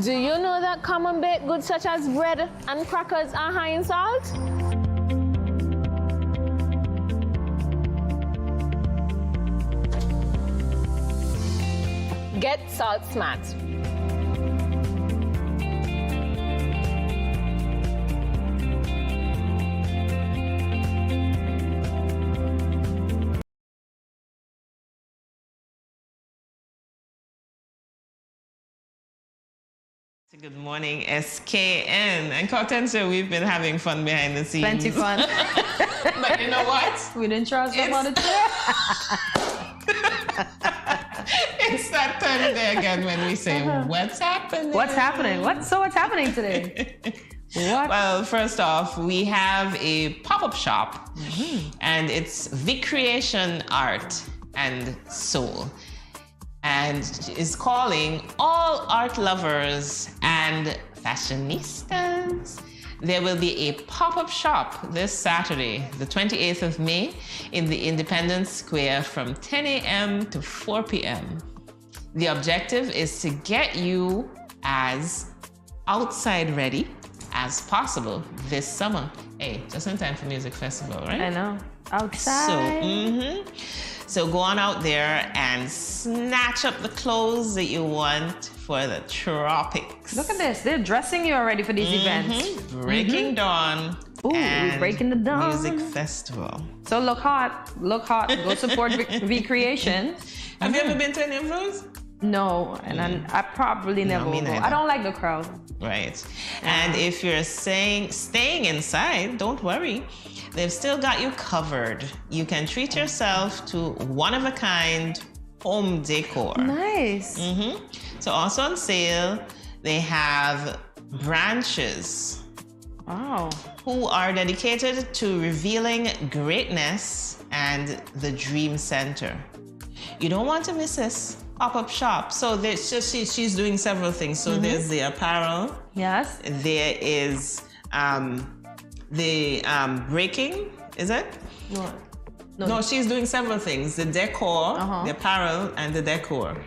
Do you know that common baked goods such as bread and crackers are high in salt? Get salt smart. Good morning, SKN. And Cortensia, we've been having fun behind the scenes. Plenty fun. But you know what? We didn't trust them on the chair. It's that time of day again when we say, what's happening? What's happening? What's happening today? What? Well, first off, we have a pop-up shop, and it's Recreation Art and Soul, and is calling all art lovers and fashionistas. There will be a pop-up shop this Saturday, the 28th of May, in the Independence Square from 10 a.m. to 4 p.m. The objective is to get you as outside ready as possible this summer. Hey, just in time for music festival, right? I know. Outside. So go on out there and snatch up the clothes that you want for the tropics. Look at this. They're dressing you already for these events. Breaking Dawn. Ooh, and Breaking the Dawn. Music festival. So look hot. Look hot. Go support Recreation. Have you ever been to any of those? No, and I probably never will go. I don't like the crowd. Right. And if you're staying inside, don't worry. They've still got you covered. You can treat yourself to one-of-a-kind home decor. Nice. So also on sale, they have branches. Wow. Who are dedicated to revealing greatness and the Dream Center. You don't want to miss this pop-up shop. So she's doing several things. So there's the apparel. Yes. There is the breaking, is it? No, she's doing several things. The decor, the apparel, and the decor.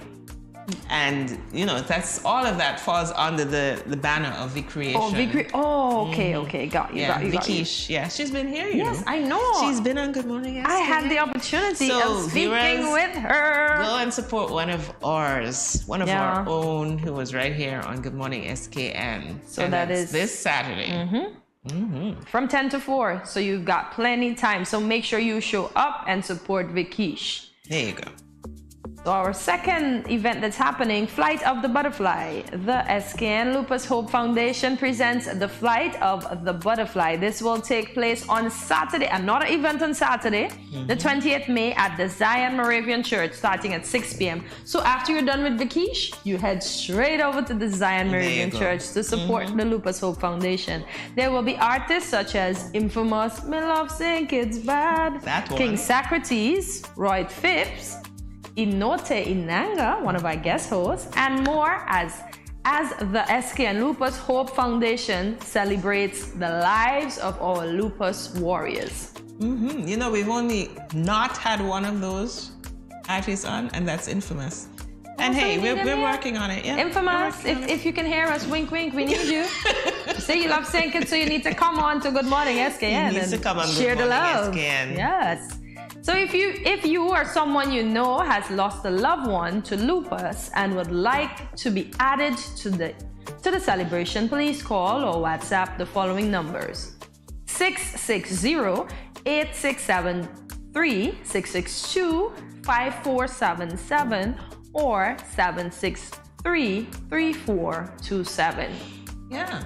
And, you know, that's all of that falls under the banner of Recreation. Okay. Got you. Vickish. Yeah, she's been here, you know. I know. She's been on Good Morning SKN. I had the opportunity of speaking with her. Go and support one of ours, our own, who was right here on Good Morning SKN. So that is this Saturday. From 10 to 4. So you've got plenty time. So make sure you show up and support Vickish. There you go. So our second event that's happening, Flight of the Butterfly. The SKN Lupus Hope Foundation presents the Flight of the Butterfly. This will take place on Saturday, another event on Saturday, the 20th May at the Zion Moravian Church, starting at 6 p.m. So after you're done with Vickish, you head straight over to the Zion Moravian Church to support the Lupus Hope Foundation. There will be artists such as infamous Me Love St. Kitts Bad, King Socrates, Roy Phipps, Inote Inanga, one of our guest hosts, and more as the SKN Lupus Hope Foundation celebrates the lives of our lupus warriors. You know, we've only not had one of those artists on, and that's Infamous. And hey, we're working on it. Yeah, Infamous, if you can hear us, wink, wink, we need you. Say you love St. Kitts, so you need to come on to Good Morning SKN. You need to come on share Good the Morning love. SKN. Yes. So if you or someone you know has lost a loved one to lupus and would like to be added to the celebration, please call or WhatsApp the following numbers: 660-8673, 662-5477, or 763-3427. Yeah.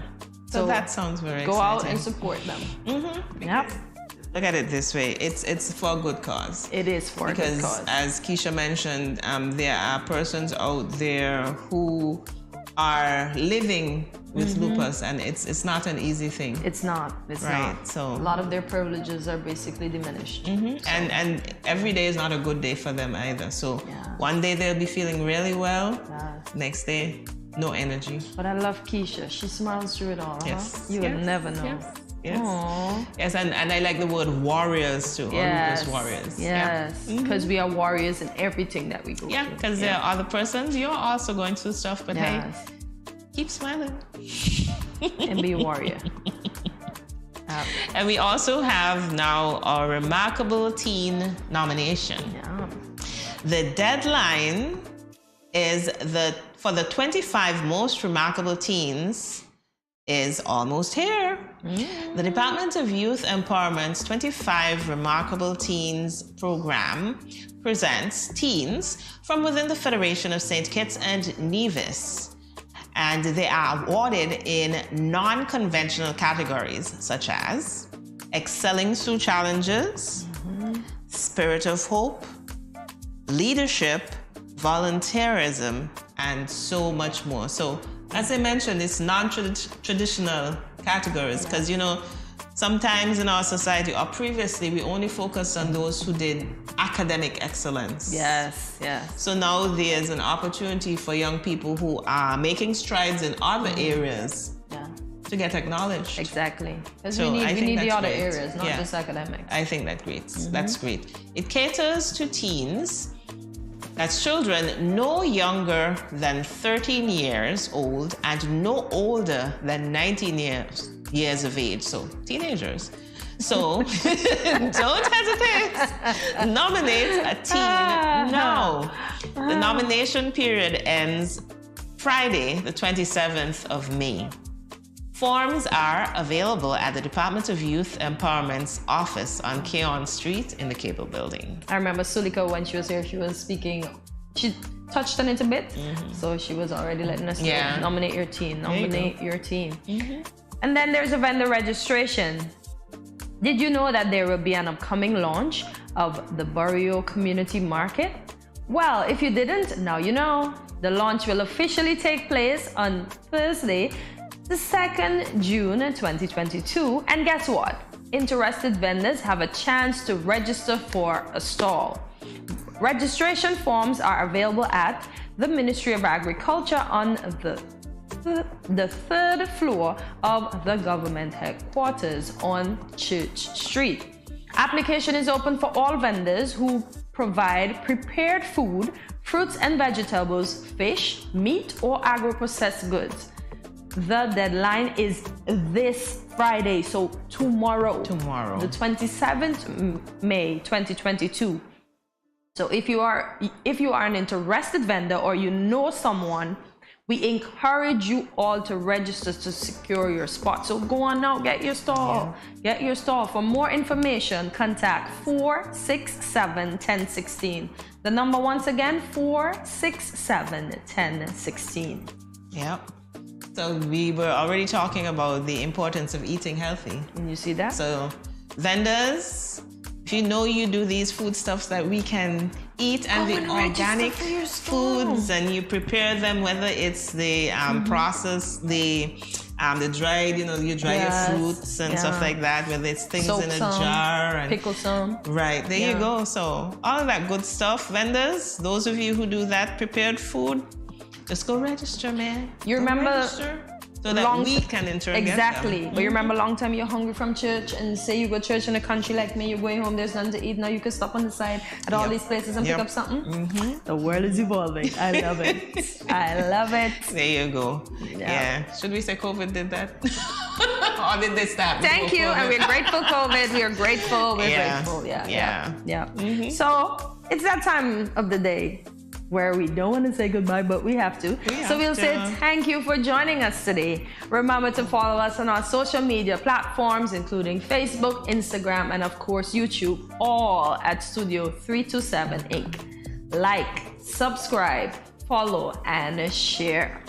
So that sounds very exciting. Go out and support them. Yep. Look at it this way. It's for a good cause. It is for a good cause. Because as Keisha mentioned, there are persons out there who are living with lupus, and it's not an easy thing. It's not. It's right. not. So a lot of their privileges are basically diminished. So. And every day is not a good day for them either. So one day they'll be feeling really well. Next day, no energy. But I love Keisha. She smiles through it all. Yes. You would never know. Yes. Aww. Yes, and I like the word warriors too. Yes. Lupus warriors. Yes. Because we are warriors in everything that we go through. Yeah, because there are other persons. You're also going through stuff, but hey, keep smiling. And be a warrior. And we also have now our Remarkable Teen nomination. The deadline is for the 25 most remarkable teens is almost here. The Department of Youth Empowerment's 25 Remarkable Teens program presents teens from within the Federation of St. Kitts and Nevis. And they are awarded in non-conventional categories such as excelling through challenges, spirit of hope, leadership, volunteerism, and so much more. So as I mentioned, it's non-traditional categories, because you know, sometimes in our society, or previously, we only focused on those who did academic excellence. Yes, yes. So now there's an opportunity for young people who are making strides in other areas to get acknowledged. Exactly. Because So we I need think the that's other great. areas, not Yeah. just academics. I think that's great. That's great. It caters to teens. That's children no younger than 13 years old and no older than 19 years of age. So teenagers. So don't hesitate. Nominate a teen now. The nomination period ends Friday, the 27th of May. Forms are available at the Department of Youth Empowerment's office on Keon Street in the Cable Building. I remember Sulika, when she was here, she was speaking, she touched on it a bit. So she was already letting us know, nominate your teen, nominate your teen. And then there's a vendor registration. Did you know that there will be an upcoming launch of the Barrio Community Market? Well, if you didn't, now you know. The launch will officially take place on Thursday, the 2nd June 2022. And guess what? Interested vendors have a chance to register for a stall. Registration forms are available at the Ministry of Agriculture on the 3rd floor of the government headquarters on Church Street. Application is open for all vendors who provide prepared food, fruits and vegetables, fish, meat, or agro-processed goods. The deadline is this Friday, so tomorrow, the 27th May 2022. So if you are an interested vendor or you know someone, we encourage you all to register to secure your spot. So go on now, get your stall. Get your stall. For more information, contact 467-1016. The number once again, 467-1016. Yep. So we were already talking about the importance of eating healthy. And you see that? So vendors, if you know you do these foodstuffs that we can eat and the organic foods, and you prepare them, whether it's the processed, the dried, you dry your fruits and stuff like that, whether it's things in a jar and pickle some. Right, there you go. So all of that good stuff, vendors, those of you who do that prepared food, just go register, man. You remember so that we can enter exactly. But you remember long time you're hungry from church, and say you go to church in a country like me, you're going home, there's nothing to eat. Now you can stop on the side at all these places and pick up something. The world is evolving. I love it. I love it. There you go. Yeah. Should we say COVID did that? Or did they start? Thank you, COVID? and we're grateful, COVID. We are grateful. We're grateful. Yeah. So it's that time of the day where we don't want to say goodbye, but we have to. So we'll say thank you for joining us today. Remember to follow us on our social media platforms, including Facebook, Instagram, and of course YouTube, all at Studio 327 Inc. Like, subscribe, follow, and share.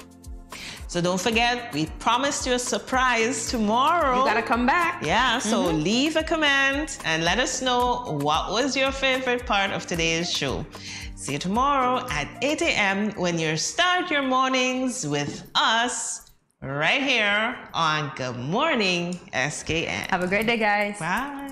So don't forget, we promised you a surprise tomorrow. You gotta come back. Yeah, so leave a comment and let us know what was your favorite part of today's show. See you tomorrow at 8 a.m. when you start your mornings with us right here on Good Morning SKN. Have a great day, guys. Bye.